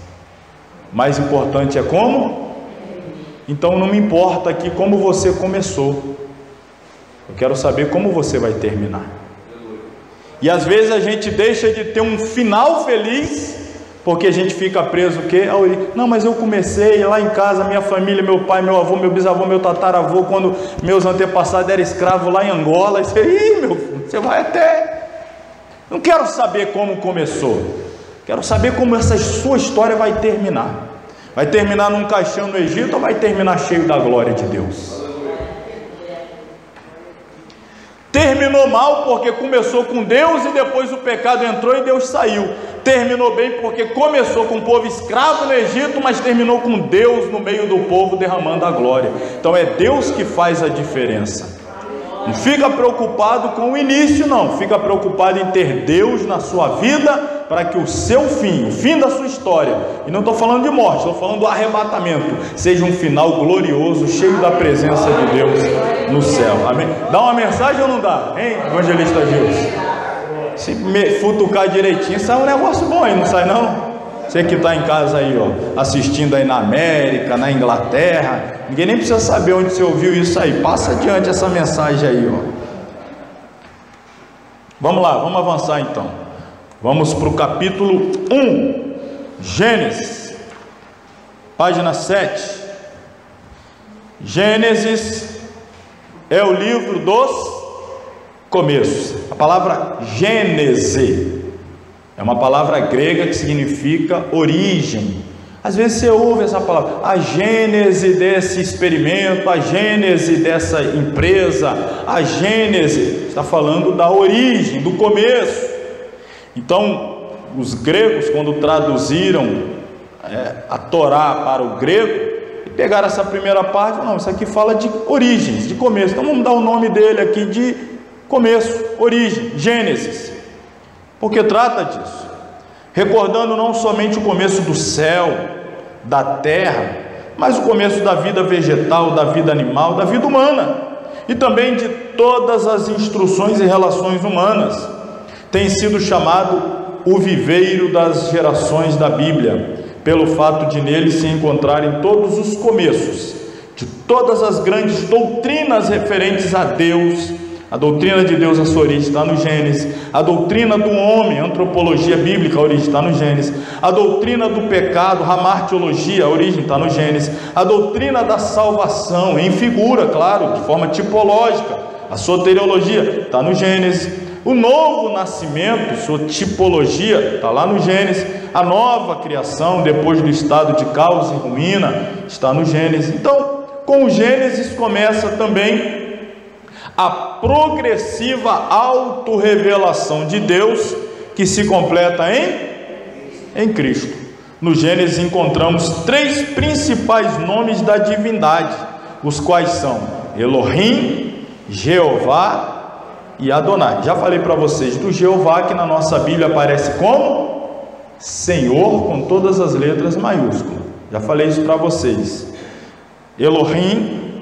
O mais importante é como? Então não me importa aqui como você começou. Eu quero saber como você vai terminar. E às vezes a gente deixa de ter um final feliz porque a gente fica preso o quê? Não, mas eu comecei lá em casa, minha família, meu pai, meu avô, meu bisavô, meu tataravô, quando meus antepassados eram escravos lá em Angola. Você vai até... Não quero saber como começou. Quero saber como essa sua história vai terminar. Vai terminar num caixão no Egito ou vai terminar cheio da glória de Deus? Terminou mal porque começou com Deus e depois o pecado entrou e Deus saiu. Terminou bem porque começou com o povo escravo no Egito, mas terminou com Deus no meio do povo derramando a glória. Então é Deus que faz a diferença. Não fica preocupado com o início, não. Fica preocupado em ter Deus na sua vida para que o seu fim, o fim da sua história, e não estou falando de morte, estou falando do arrebatamento, seja um final glorioso, cheio da presença de Deus no céu. Amém? Dá uma mensagem ou não dá? Hein, evangelista Gilson? Se futucar direitinho, sai um negócio bom aí, não sai não? Você que está em casa aí, assistindo aí na América, na Inglaterra, ninguém nem precisa saber onde você ouviu isso aí. Passa adiante essa mensagem aí, Vamos lá, vamos avançar então. Vamos para o capítulo 1, Gênesis, página 7. Gênesis é o livro dos começos. A palavra Gênese é uma palavra grega que significa origem. Às vezes você ouve essa palavra, a gênese desse experimento, a gênese dessa empresa, a gênese, está falando da origem, do começo. Então, os gregos, quando traduziram a Torá para o grego, pegaram essa primeira parte, não, isso aqui fala de origens, de começo, então vamos dar o nome dele aqui de começo, origem, Gênesis, porque trata disso, recordando não somente o começo do céu, da terra, mas o começo da vida vegetal, da vida animal, da vida humana, e também de todas as instruções e relações humanas. tem sido chamado o viveiro das gerações da Bíblia, pelo fato de nele se encontrarem todos os começos de todas as grandes doutrinas referentes a Deus. A doutrina de Deus, a sua origem está no Gênesis. A doutrina do homem, a antropologia bíblica, a origem está no Gênesis. A doutrina do pecado, a hamartiologia, a origem está no Gênesis. A doutrina da salvação, em figura, claro, de forma tipológica, a soteriologia está no Gênesis. O novo nascimento, sua tipologia, está lá no Gênesis. A nova criação, depois do estado de caos e ruína, está no Gênesis. Então, com o Gênesis começa também a progressiva autorrevelação de Deus, que se completa em Cristo. No Gênesis encontramos 3 principais nomes da divindade, os quais são Elohim, Jeová e Adonai. Já falei para vocês do Jeová, que na nossa Bíblia aparece como Senhor, com todas as letras maiúsculas. Já falei isso para vocês. Elohim,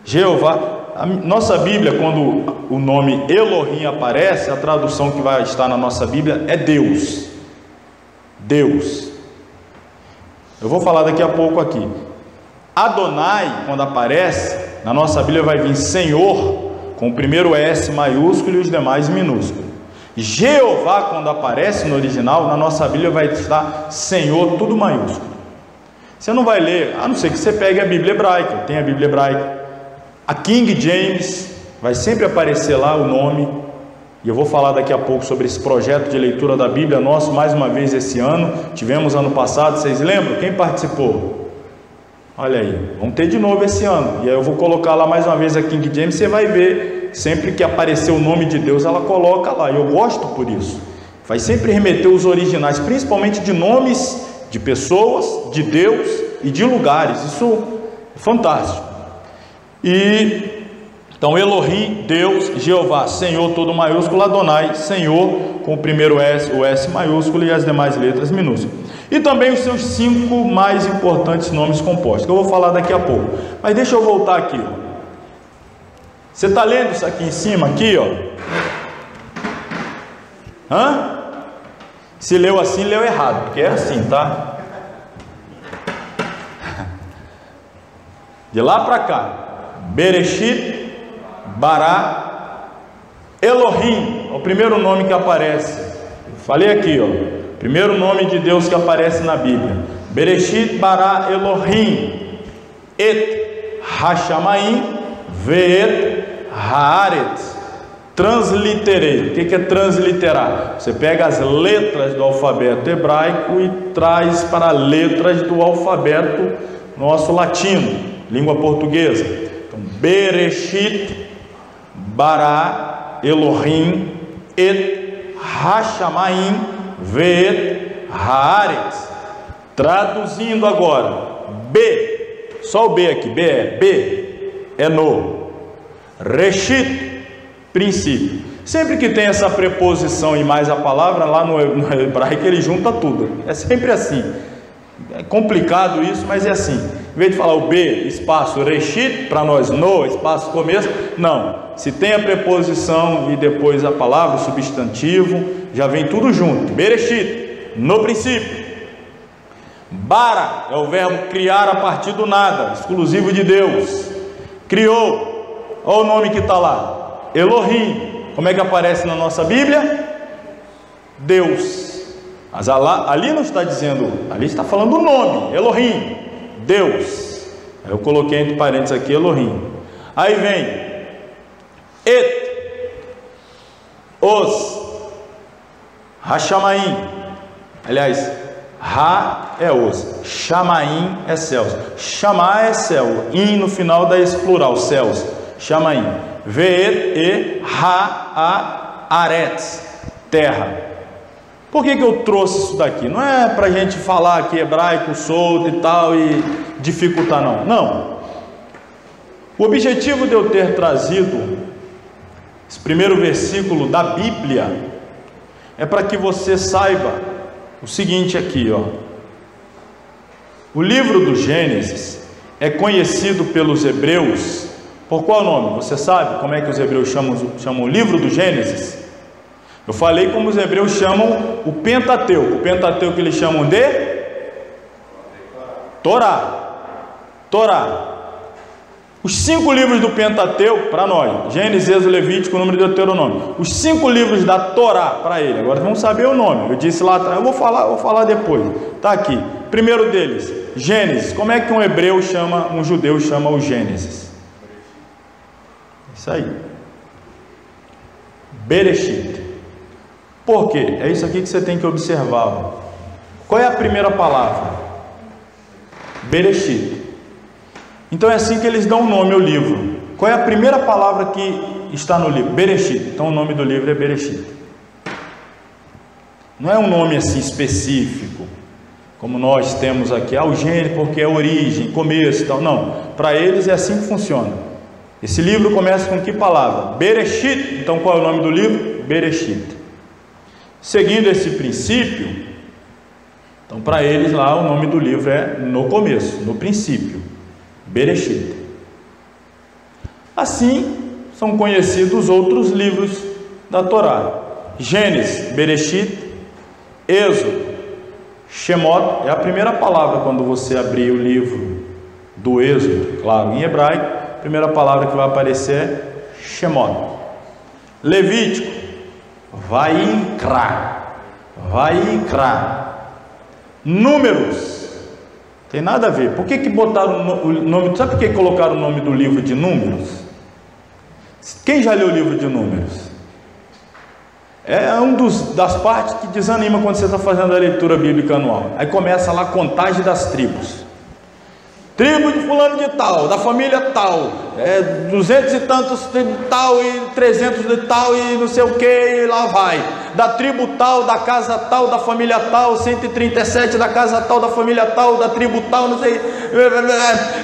Jeová. A nossa Bíblia, quando o nome Elohim aparece, a tradução que vai estar na nossa Bíblia é Deus. Deus. Eu vou falar daqui a pouco aqui. Adonai, quando aparece, na nossa Bíblia vai vir Senhor, com o primeiro S maiúsculo e os demais minúsculos. Jeová, quando aparece no original, na nossa Bíblia vai estar Senhor, tudo maiúsculo. Você não vai ler, a não ser que você pegue a Bíblia hebraica, tem a Bíblia hebraica. A King James vai sempre aparecer lá o nome, e eu vou falar daqui a pouco sobre esse projeto de leitura da Bíblia nosso, mais uma vez esse ano. Tivemos ano passado, vocês lembram? Quem participou? Olha aí, vamos ter de novo esse ano, e aí eu vou colocar lá mais uma vez a King James. Você vai ver, sempre que aparecer o nome de Deus, ela coloca lá, e eu gosto por isso. Vai sempre remeter os originais, principalmente de nomes de pessoas, de Deus e de lugares. Isso é fantástico. E então Elohim, Deus, Jeová, Senhor, todo maiúsculo, Adonai, Senhor, com o primeiro S, o S maiúsculo e as demais letras minúsculas. E também os seus 5 mais importantes nomes compostos, que eu vou falar daqui a pouco. Mas deixa eu voltar aqui, ó. Você está lendo isso aqui em cima, aqui, ó? Se leu assim, leu errado, porque é assim, tá? De lá para cá. Bereshit, Bará, Elohim, é o primeiro nome que aparece. Falei aqui, ó, primeiro nome de Deus que aparece na Bíblia. Bereshit, Bará, Elohim, Et, Hashamayim, Ve'et, Haaret. Transliterei. O que é transliterar? Você pega as letras do alfabeto hebraico e traz para letras do alfabeto nosso latino, língua portuguesa. Então, Bereshit, Bará, Elohim, Et, Hashamayim, Ve'et, Haaret. Traduzindo agora, B, só o B aqui, B é no, Reshit, princípio. Sempre que tem essa preposição e mais a palavra, lá no hebraico ele junta tudo, é sempre assim. É complicado isso, mas é assim. Em vez de falar o B, espaço Reshit, para nós no, espaço começo, não. Se tem a preposição e depois a palavra, o substantivo, já vem tudo junto. Bereshit, no princípio. Bara é o verbo criar a partir do nada, exclusivo de Deus. Criou. Olha o nome que está lá. Elohim. Como é que aparece na nossa Bíblia? Deus. Mas ali não está dizendo, ali está falando o nome, Elohim, Deus. Eu coloquei entre parênteses aqui Elohim. Aí vem Et, Os, Hashamayim. Aliás, Ra é os, Shamaim é céus. Shamá é céu, In no final da esse plural, céus. Shamaim. Ve'et e Haaretz, terra. Por que eu trouxe isso daqui? Não é para a gente falar aqui hebraico solto e tal e dificultar, não. Não. O objetivo de eu ter trazido esse primeiro versículo da Bíblia é para que você saiba o seguinte aqui, ó. O livro do Gênesis é conhecido pelos hebreus por qual nome? Você sabe como é que os hebreus chamam o livro do Gênesis? Eu falei como os hebreus chamam o Pentateuco. O Pentateuco eles chamam de Torá. Os 5 livros do Pentateuco, para nós, Gênesis, Êxodo, Levítico, Número e Deuteronômio. Os 5 livros da Torá, para ele. Agora vamos saber o nome. Eu disse lá atrás, eu vou falar depois. Está aqui. Primeiro deles, Gênesis. Como é que um judeu chama o Gênesis? Isso aí. Bereshit. Por quê? É isso aqui que você tem que observar. Qual é a primeira palavra? Bereshit. Então é assim que eles dão o nome ao livro. Qual é a primeira palavra que está no livro? Bereshit. Então o nome do livro é Bereshit. Não é um nome assim específico, como nós temos aqui, o gênero, porque é origem, começo e tal. Não, para eles é assim que funciona. Esse livro começa com que palavra? Bereshit. Então qual é o nome do livro? Bereshit. Seguindo esse princípio, então para eles lá o nome do livro é no começo, no princípio, Bereshit. Assim são conhecidos outros livros da Torá: Gênesis, Bereshit, Êxodo, Shemot. É a primeira palavra quando você abrir o livro do Êxodo, claro, em hebraico, a primeira palavra que vai aparecer é Shemot. Levítico, Vaikra. Números, tem nada a ver. Por que botaram o nome? Sabe por que colocaram o nome do livro de Números? Quem já leu o livro de Números? É das partes que desanima quando você está fazendo a leitura bíblica anual. Aí começa lá a contagem das tribos. Tribo de fulano de tal, da família tal, 200 e tantos de tal e 300 de tal e não sei o que, e lá vai. Da tribo tal, da casa tal, da família tal, 137 da casa tal, da família tal, da tribo tal, não sei,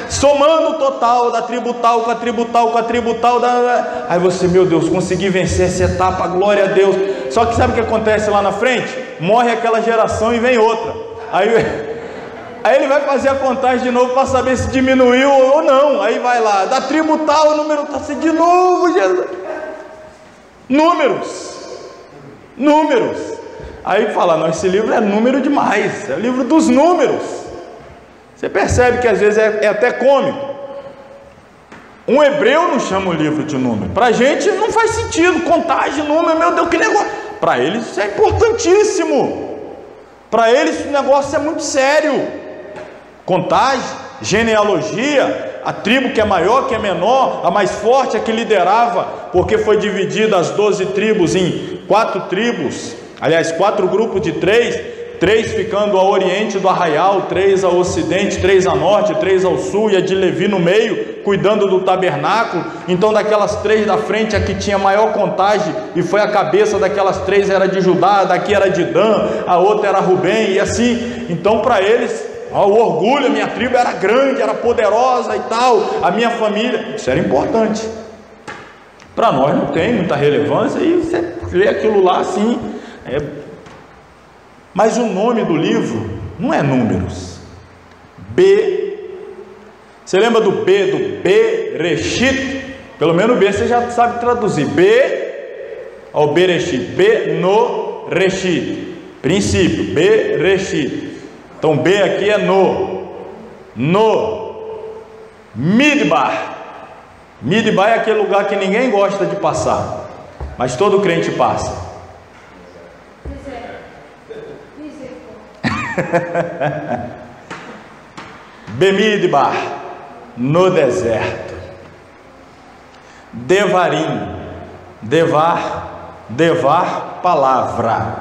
somando o total da tribo tal, com a tribo tal, com a tribo tal. Aí você, meu Deus, consegui vencer essa etapa, glória a Deus. Só que sabe o que acontece lá na frente? Morre aquela geração e vem outra. Aí ele vai fazer a contagem de novo para saber se diminuiu ou não. Aí vai lá, da tribo tal, o número está assim de novo, Jesus. Números. Aí fala, não, esse livro é número demais, é o livro dos números. Você percebe que às vezes é até cômico. Um hebreu não chama o livro de número. Para a gente não faz sentido, contagem, número, meu Deus, que negócio. Para eles isso é importantíssimo. Para eles o negócio é muito sério. Contagem, genealogia, a tribo que é maior, que é menor, a mais forte, a que liderava, porque foi dividida as 12 tribos em 4 tribos, aliás, 4 grupos de 3 ficando ao oriente do arraial, 3 ao ocidente, 3 a norte, 3 ao sul, e a de Levi no meio, cuidando do tabernáculo. Então daquelas 3 da frente, a que tinha maior contagem, e foi a cabeça daquelas 3 era de Judá, daqui era de Dan, a outra era Rubem, e assim. Então para eles, o orgulho, a minha tribo era grande, era poderosa e tal, a minha família, isso era importante. Para nós não tem muita relevância, e você lê aquilo lá assim, mas o nome do livro não é Números. Você lembra do Bereshit? Pelo menos o B você já sabe traduzir. Ao Bereshit, no Reshit, princípio, Bereshit. Então B aqui é no Midbar. Midbar é aquele lugar que ninguém gosta de passar, mas todo crente passa. Bemidbar, no deserto. Devarim, devar, palavra.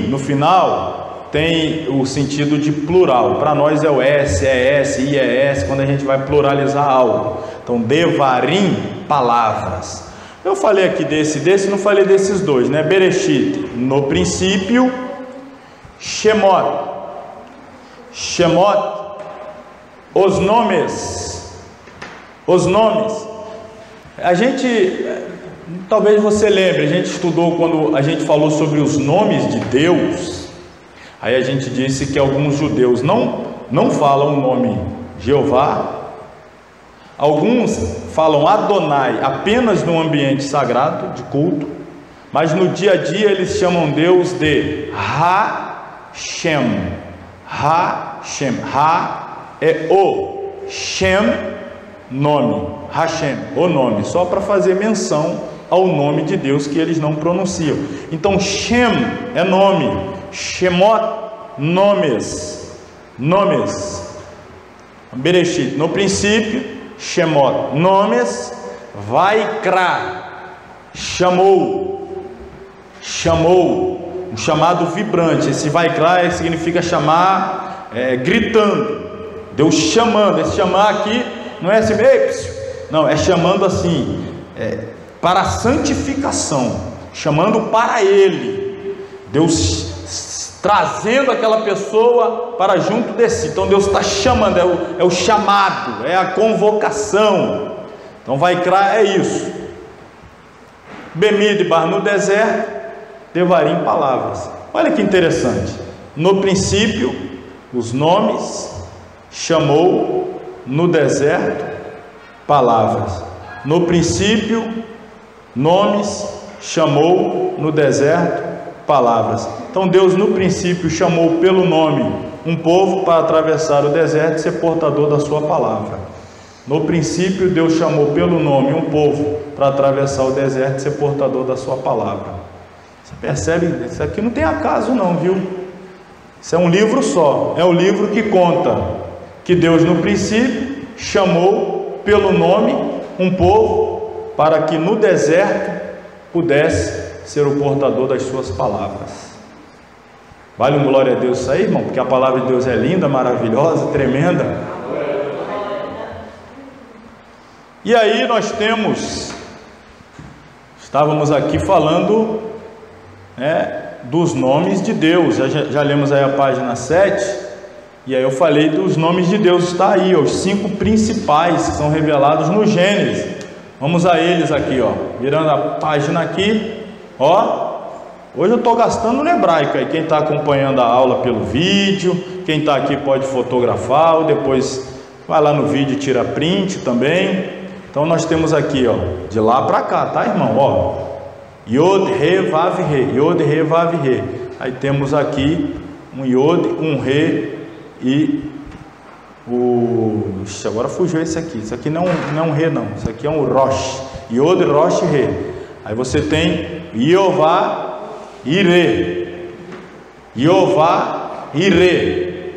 No final tem o sentido de plural. Para nós é o S, IES, quando a gente vai pluralizar algo. Então, devarim, palavras. Eu falei aqui desse, não falei desses dois, né? Bereshit, no princípio. Shemot, os nomes. A gente, talvez você lembre, a gente estudou quando a gente falou sobre os nomes de Deus. Aí a gente disse que alguns judeus não falam o nome Jeová. Alguns falam Adonai apenas no ambiente sagrado de culto. mas no dia a dia eles chamam Deus de Ha-Shem. Ha-Shem. Ha é o, Shem, nome. Hashem, o nome, só para fazer menção ao nome de Deus que eles não pronunciam. Então Shem é nome, Shemot, nomes. Bereshit, no princípio, Shemot, nomes. Vaikra, chamou, um chamado vibrante. Esse Vaikra significa chamar, gritando. Deus chamando. Esse chamar aqui não é assim, não, é chamando assim, para a santificação, chamando para Ele. Deus trazendo aquela pessoa para junto de si. Então Deus está chamando, é o chamado, é a convocação. Então Vaikra é isso. Bemidbar, no deserto, Devarim, palavras. Olha que interessante. No princípio, os nomes, chamou, no deserto, palavras. No princípio, nomes, chamou, no deserto, palavras. Então Deus no princípio chamou pelo nome um povo para atravessar o deserto e ser portador da sua palavra. No princípio Deus chamou pelo nome um povo para atravessar o deserto e ser portador da sua palavra. Você percebe? Isso aqui não tem acaso não, viu? Isso é um livro só. É o livro que conta que Deus no princípio chamou pelo nome um povo para que no deserto pudesse ser o portador das suas palavras. Vale um glória a Deus isso aí, irmão? Porque a palavra de Deus é linda, maravilhosa, tremenda. E aí nós estávamos aqui falando dos nomes de Deus. Já lemos aí a página 7, e aí eu falei dos nomes de Deus. Está aí, os 5 principais que são revelados no Gênesis. Vamos a eles aqui, virando a página aqui, hoje eu estou gastando no hebraico aí. Quem está acompanhando a aula pelo vídeo, quem está aqui pode fotografar, ou depois vai lá no vídeo e tira print também. Então nós temos aqui, de lá para cá, tá, irmão? Yod, Re, Vav, Re. Yod, Re, Vav, Re. Aí temos aqui um Yod, um Re e agora fugiu esse aqui. Isso aqui não é um Re, não. Isso aqui é um Rosh. Yod, Rosh, Re. Aí você tem Yehová, Ire. Yehová, Ire.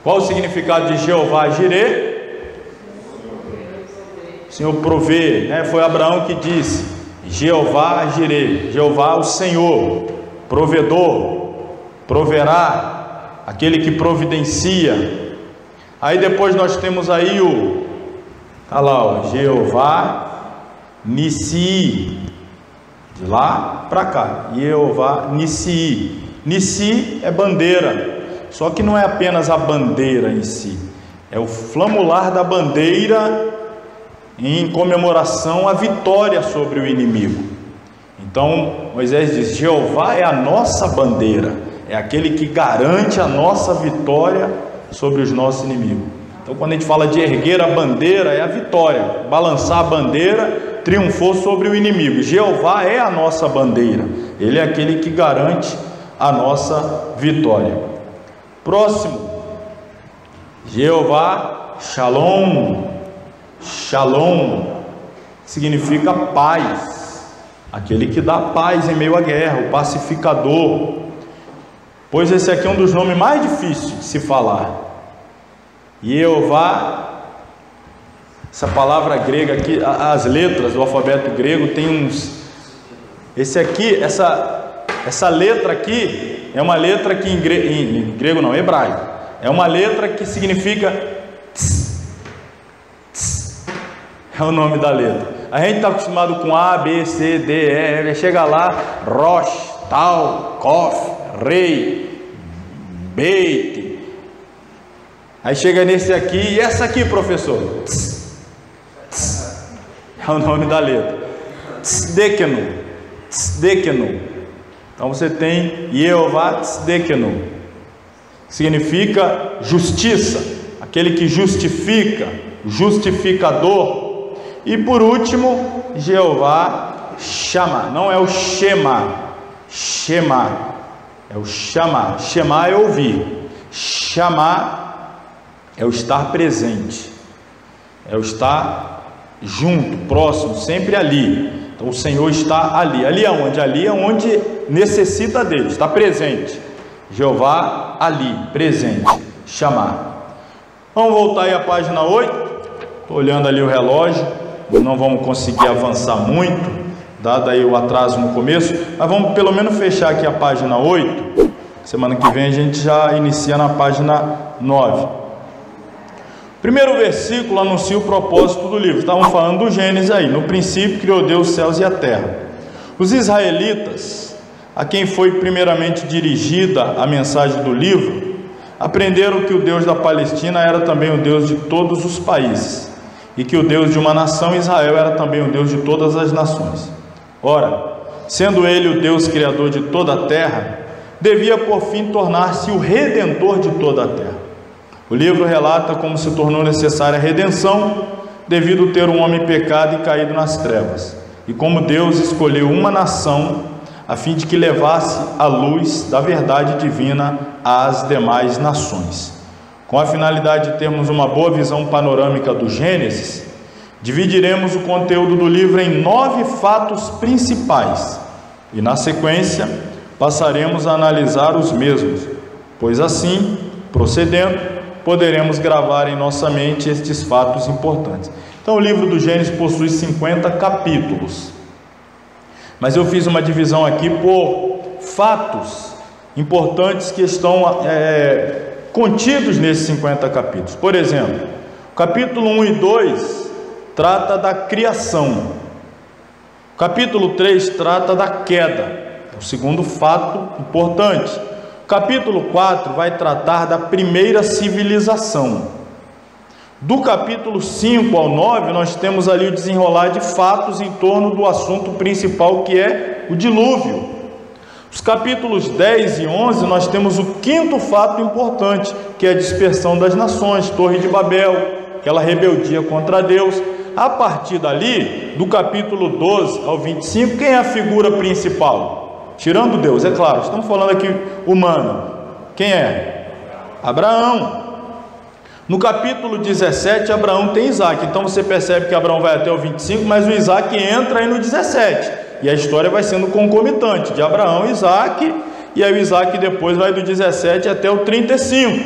Qual o significado de Jeová, Jireh? O Senhor provê, Foi Abraão que disse: Jeová Jireh, Jeová o Senhor, provedor, proverá, aquele que providencia. Aí depois nós temos aí Jeová Nissi, de lá para cá, Jeová Nissi. Nissi é bandeira, só que não é apenas a bandeira em si, é o flamular da bandeira em comemoração à vitória sobre o inimigo. Então Moisés diz: Jeová é a nossa bandeira, é aquele que garante a nossa vitória sobre os nossos inimigos. Então quando a gente fala de erguer a bandeira, é a vitória, balançar a bandeira, triunfou sobre o inimigo. Jeová é a nossa bandeira, Ele é aquele que garante a nossa vitória. Próximo, Jeová Shalom. Shalom significa paz, aquele que dá paz em meio à guerra, o pacificador. Pois esse aqui é um dos nomes mais difíceis de se falar. Jeová, essa palavra grega aqui, as letras do alfabeto grego tem uns. Esse aqui, essa letra aqui é uma letra que em grego não, hebraico, é uma letra que significa é o nome da letra. A gente está acostumado com A, B, C, D, E, F, chega lá, Rosh, Tal, Kof, Rei, Beit. Aí chega nesse aqui, e essa aqui, professor? É o nome da letra. Tzedekenu. Então você tem Yehová Tzedekenu, significa justiça, aquele que justifica, justificador. E por último, Jeová chama, não é o Shema. Shema é o chamar. Shema é ouvir. Chamar é o estar presente, é o estar junto, próximo, sempre ali. Então o Senhor está ali. Ali é onde? Ali é onde necessita dele, está presente. Jeová ali, presente. Chamar. Vamos voltar aí à página 8. Estou olhando ali o relógio, não vamos conseguir avançar muito, dado aí o atraso no começo, mas vamos pelo menos fechar aqui a página 8. Semana que vem a gente já inicia na página 9. Primeiro versículo anuncia o propósito do livro. Estavam falando do Gênesis aí. No princípio criou Deus os céus e a terra. Os israelitas, a quem foi primeiramente dirigida a mensagem do livro, aprenderam que o Deus da Palestina era também o Deus de todos os países, e que o Deus de uma nação, Israel, era também o Deus de todas as nações. Ora, sendo ele o Deus criador de toda a terra, devia por fim tornar-se o redentor de toda a terra. O livro relata como se tornou necessária a redenção, devido a ter um homem pecado e caído nas trevas, e como Deus escolheu uma nação a fim de que levasse a luz da verdade divina às demais nações. Com a finalidade de termos uma boa visão panorâmica do Gênesis, dividiremos o conteúdo do livro em 9 fatos principais, e na sequência passaremos a analisar os mesmos, pois assim, procedendo, poderemos gravar em nossa mente estes fatos importantes. Então o livro do Gênesis possui 50 capítulos, mas eu fiz uma divisão aqui por fatos importantes que estão contidos nesses 50 capítulos. Por exemplo, o capítulo 1 e 2 trata da criação, o capítulo 3 trata da queda, é o segundo fato importante. O capítulo 4 vai tratar da primeira civilização. Do capítulo 5 ao 9 nós temos ali o desenrolar de fatos em torno do assunto principal, que é o dilúvio. Os capítulos 10 e 11 nós temos o quinto fato importante, que é a dispersão das nações, Torre de Babel, aquela rebeldia contra Deus. A partir dali, do capítulo 12 ao 25, quem é a figura principal? Tirando Deus, é claro, estamos falando aqui humano. Quem é? Abraão. No capítulo 17, Abraão tem Isaac. Então você percebe que Abraão vai até o 25, mas o Isaac entra aí no 17. E a história vai sendo concomitante, de Abraão e Isaac, e aí o Isaac depois vai do 17 até o 35.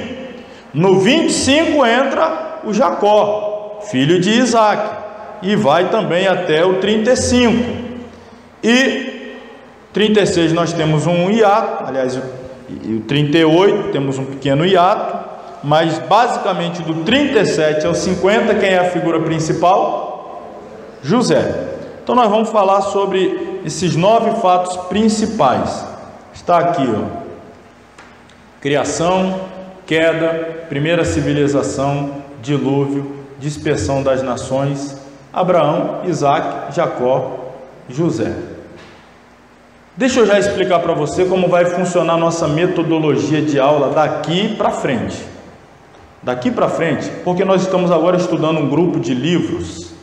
No 25 entra o Jacó, filho de Isaac, e vai também até o 35. E 36 nós temos um hiato, aliás, o 38 temos um pequeno hiato, mas basicamente do 37 ao 50, quem é a figura principal? José. Então nós vamos falar sobre esses 9 fatos principais. Está aqui, ó: criação, queda, primeira civilização, dilúvio, dispersão das nações, Abraão, Isaac, Jacó, José. Deixa eu já explicar para você como vai funcionar a nossa metodologia de aula daqui para frente. Daqui para frente, porque nós estamos agora estudando um grupo de livros,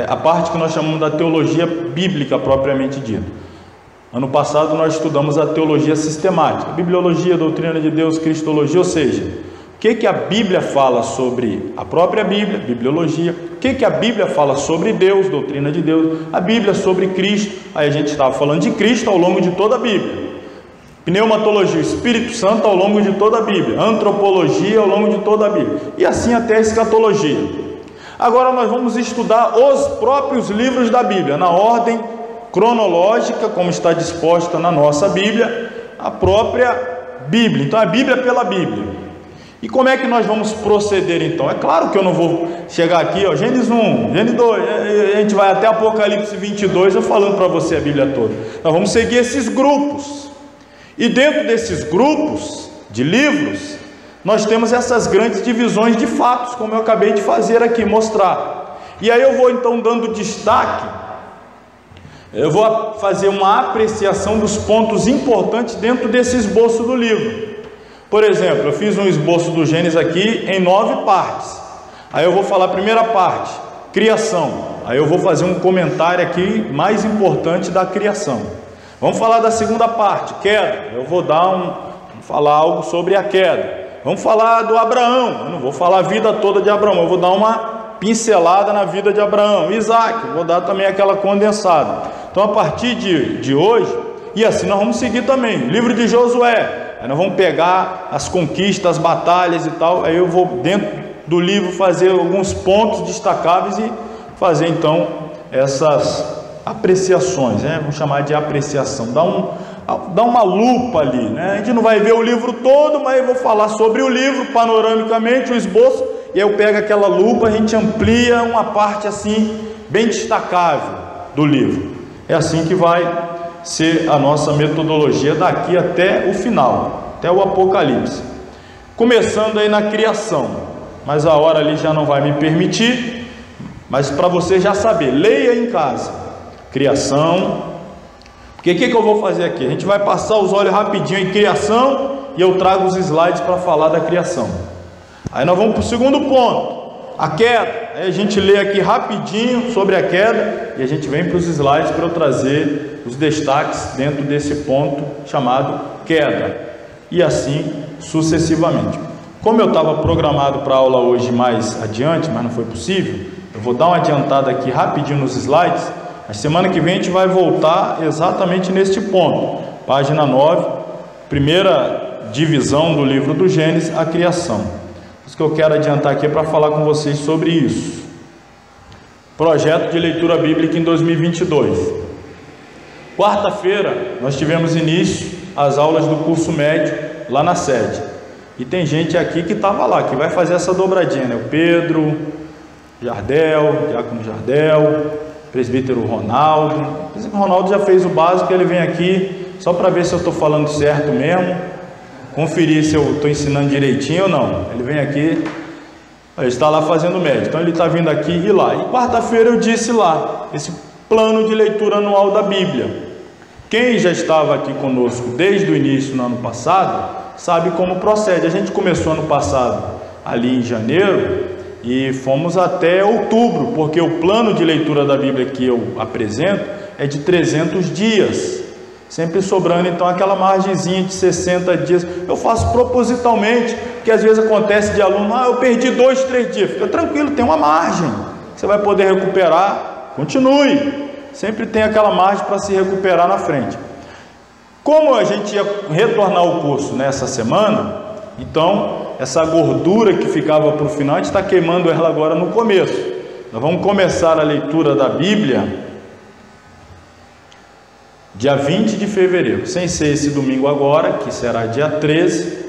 a parte que nós chamamos da teologia bíblica propriamente dita. Ano passado nós estudamos a teologia sistemática, bibliologia, doutrina de Deus, cristologia, ou seja, o que a Bíblia fala sobre a própria Bíblia, bibliologia, o que a Bíblia fala sobre Deus, doutrina de Deus, a Bíblia sobre Cristo, aí a gente estava falando de Cristo ao longo de toda a Bíblia, pneumatologia, Espírito Santo ao longo de toda a Bíblia, antropologia ao longo de toda a Bíblia, e assim até a escatologia. Agora nós vamos estudar os próprios livros da Bíblia, na ordem cronológica, como está disposta na nossa Bíblia, a própria Bíblia, então a Bíblia pela Bíblia. E como é que nós vamos proceder então? É claro que eu não vou chegar aqui, ó, Gênesis 1, Gênesis 2, a gente vai até Apocalipse 22, eu falando para você a Bíblia toda. Nós vamos seguir esses grupos, e dentro desses grupos de livros, nós temos essas grandes divisões de fatos, como eu acabei de fazer aqui, mostrar. E aí eu vou então dando destaque, eu vou fazer uma apreciação dos pontos importantes dentro desse esboço do livro. Por exemplo, eu fiz um esboço do Gênesis aqui em 9 partes. Aí eu vou falar a primeira parte, criação. aí eu vou fazer um comentário aqui mais importante da criação. Vamos falar da segunda parte, queda. Eu vou falar algo sobre a queda. Vamos falar do Abraão. Eu não vou falar a vida toda de Abraão, eu vou dar uma pincelada na vida de Abraão. Isaac, vou dar também aquela condensada. Então, a partir de hoje, e assim nós vamos seguir também, livro de Josué. Aí nós vamos pegar as conquistas, as batalhas e tal. Aí eu vou, dentro do livro, fazer alguns pontos destacáveis e fazer então essas apreciações, né? Vamos chamar de apreciação, dá uma lupa ali, né? A gente não vai ver o livro todo, mas eu vou falar sobre o livro panoramicamente, o esboço, e aí eu pego aquela lupa, a gente amplia uma parte assim bem destacável do livro. É assim que vai ser a nossa metodologia daqui até o final, até o Apocalipse, começando aí na criação, mas a hora ali já não vai me permitir, mas para você já saber, leia em casa. Criação, porque o que eu vou fazer aqui? A gente vai passar os olhos rapidinho em criação e eu trago os slides para falar da criação. Aí nós vamos para o segundo ponto, a queda. Aí a gente lê aqui rapidinho sobre a queda e a gente vem para os slides para eu trazer os destaques dentro desse ponto chamado queda, e assim sucessivamente. Como eu estava programado para a aula hoje mais adiante, mas não foi possível, eu vou dar uma adiantada aqui rapidinho nos slides. A semana que vem a gente vai voltar exatamente neste ponto, página 9, primeira divisão do livro do Gênesis, a criação. Isso que eu quero adiantar aqui é para falar com vocês sobre isso. Projeto de leitura bíblica em 2022. Quarta-feira nós tivemos início às aulas do curso médio lá na sede. E tem gente aqui que estava lá, que vai fazer essa dobradinha, né? O Pedro, Jardel, Diácono Jardel, presbítero Ronaldo. O Ronaldo já fez o básico, ele vem aqui só para ver se eu estou falando certo mesmo, conferir se eu estou ensinando direitinho ou não. Ele vem aqui, ele está lá fazendo médio, então ele está vindo aqui e lá. E quarta-feira eu disse lá, esse plano de leitura anual da Bíblia. Quem já estava aqui conosco desde o início no ano passado, sabe como procede. A gente começou ano passado ali em janeiro, e fomos até outubro, porque o plano de leitura da Bíblia que eu apresento é de 300 dias, sempre sobrando então aquela margenzinha de 60 dias. Eu faço propositalmente, porque às vezes acontece de aluno, eu perdi 2, 3 dias, fica tranquilo, tem uma margem, você vai poder recuperar, continue, sempre tem aquela margem para se recuperar na frente. Como a gente ia retornar ao curso nessa semana, então essa gordura que ficava para o final, a gente está queimando ela agora no começo. Nós vamos começar a leitura da Bíblia dia 20 de fevereiro, sem ser esse domingo agora, que será dia 13,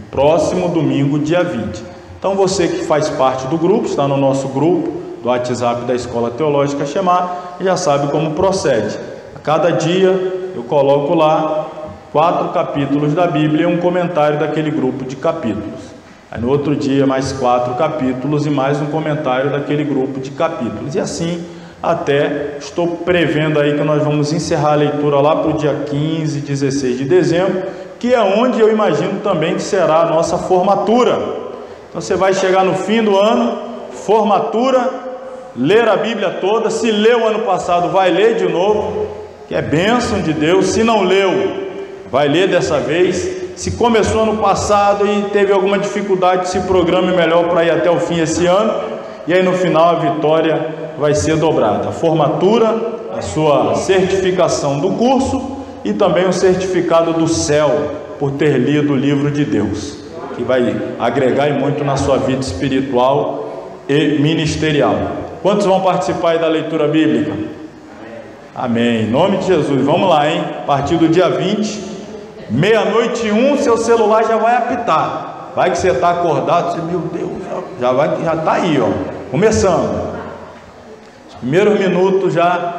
próximo domingo, dia 20. Então você que faz parte do grupo, está no nosso grupo do WhatsApp da Escola Teológica Shemar, já sabe como procede. A cada dia eu coloco lá 4 capítulos da Bíblia e um comentário daquele grupo de capítulos. Aí no outro dia mais 4 capítulos e mais um comentário daquele grupo de capítulos. E assim até estou prevendo aí que nós vamos encerrar a leitura lá para o dia 15, 16 de dezembro, que é onde eu imagino também que será a nossa formatura. Então você vai chegar no fim do ano, formatura, ler a Bíblia toda. Se leu ano passado, vai ler de novo, que é bênção de Deus. Se não leu, vai ler dessa vez. Se começou ano passado e teve alguma dificuldade, se programe melhor para ir até o fim esse ano, e aí no final a vitória vai ser dobrada. A formatura, a sua certificação do curso e também o certificado do céu por ter lido o livro de Deus, que vai agregar e muito na sua vida espiritual e ministerial. Quantos vão participar aí da leitura bíblica? Amém. Em nome de Jesus. Vamos lá, hein? A partir do dia 20, meia-noite e 1, seu celular já vai apitar. Vai que você está acordado, você, meu Deus, já está aí, ó, começando. Os primeiros minutos já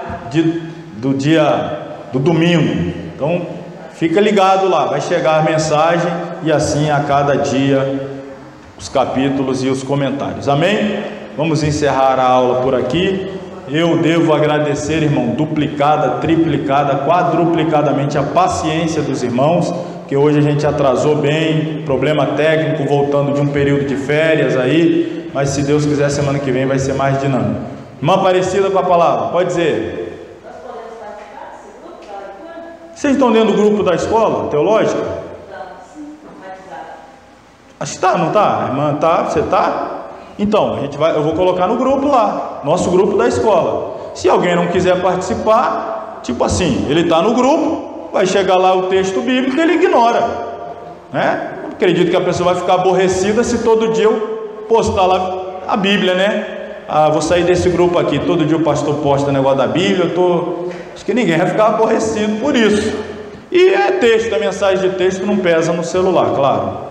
do domingo. Então, fica ligado lá, vai chegar a mensagem e assim a cada dia os capítulos e os comentários. Amém? Vamos encerrar a aula por aqui. Eu devo agradecer, irmão, duplicada, triplicada, quadruplicadamente a paciência dos irmãos, que hoje a gente atrasou bem, problema técnico, voltando de um período de férias aí, mas se Deus quiser, semana que vem vai ser mais dinâmico. Irmã Aparecida com a palavra, pode dizer. Nós podemos participar desse grupo da leitura? Vocês estão dentro do grupo da escola teológica? Não, sim, mas Acho que está, não está? Irmã, tá? Você está? Então, eu vou colocar no grupo lá, nosso grupo da escola. Se alguém não quiser participar, tipo assim, ele está no grupo, vai chegar lá o texto bíblico e ele ignora, né? Acredito que a pessoa vai ficar aborrecida se todo dia eu postar lá a Bíblia, né? Ah, vou sair desse grupo aqui, todo dia o pastor posta negócio da Bíblia, acho que ninguém vai ficar aborrecido por isso. E texto, a mensagem de texto não pesa no celular, claro.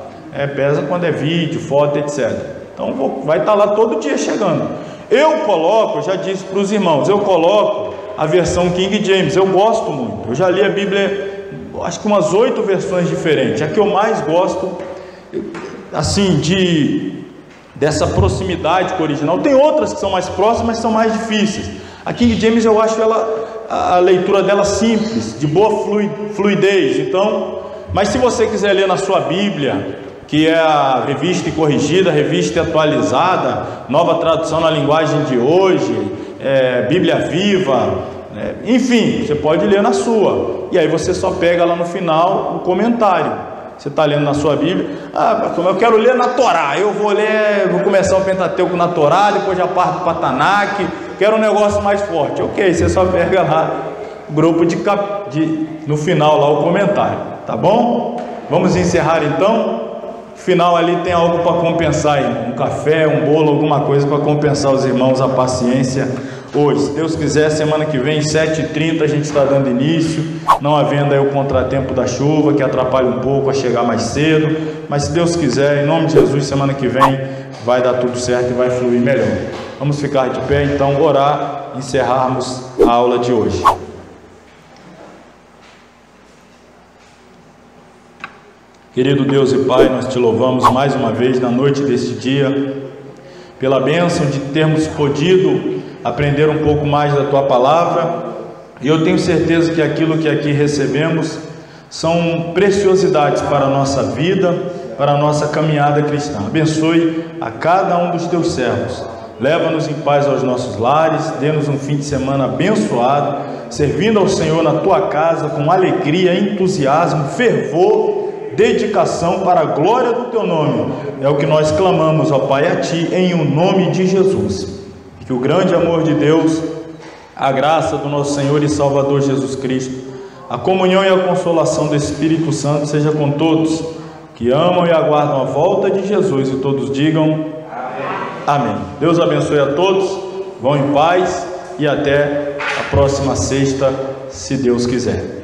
Pesa quando é vídeo, foto, etc. Então vai estar lá todo dia chegando. Eu coloco, já disse para os irmãos, eu coloco a versão King James, eu gosto muito. Eu já li a Bíblia, acho que umas 8 versões diferentes. A que eu mais gosto, assim, dessa proximidade com o original. Tem outras que são mais próximas, mas são mais difíceis. A King James eu acho a leitura dela simples, de boa fluidez. Então, mas se você quiser ler na sua Bíblia, que é a revista e corrigida, revista e atualizada, nova tradução na linguagem de hoje, Bíblia Viva, enfim, você pode ler na sua, e aí você só pega lá no final o comentário. Você está lendo na sua Bíblia, eu quero ler na Torá, vou começar o Pentateuco na Torá, depois já parto para Tanakh, quero um negócio mais forte. Ok, você só pega lá o grupo no final lá o comentário, tá bom? Vamos encerrar então. Final ali tem algo para compensar, um café, um bolo, alguma coisa para compensar os irmãos a paciência hoje. Se Deus quiser, semana que vem, 7h30, a gente está dando início, não havendo aí o contratempo da chuva, que atrapalha um pouco a chegar mais cedo, mas se Deus quiser, em nome de Jesus, semana que vem vai dar tudo certo e vai fluir melhor. Vamos ficar de pé, então, orar, encerrarmos a aula de hoje. Querido Deus e Pai, nós te louvamos mais uma vez na noite deste dia, pela bênção de termos podido aprender um pouco mais da Tua Palavra, e eu tenho certeza que aquilo que aqui recebemos são preciosidades para a nossa vida, para a nossa caminhada cristã. Abençoe a cada um dos Teus servos, leva-nos em paz aos nossos lares, dê-nos um fim de semana abençoado, servindo ao Senhor na Tua casa com alegria, entusiasmo, fervor, dedicação para a glória do Teu nome. É o que nós clamamos, ó Pai, a Ti, em o nome de Jesus. Que o grande amor de Deus, a graça do nosso Senhor e Salvador Jesus Cristo, a comunhão e a consolação do Espírito Santo seja com todos que amam e aguardam a volta de Jesus, e todos digam amém. Deus abençoe a todos, vão em paz e até a próxima sexta, se Deus quiser.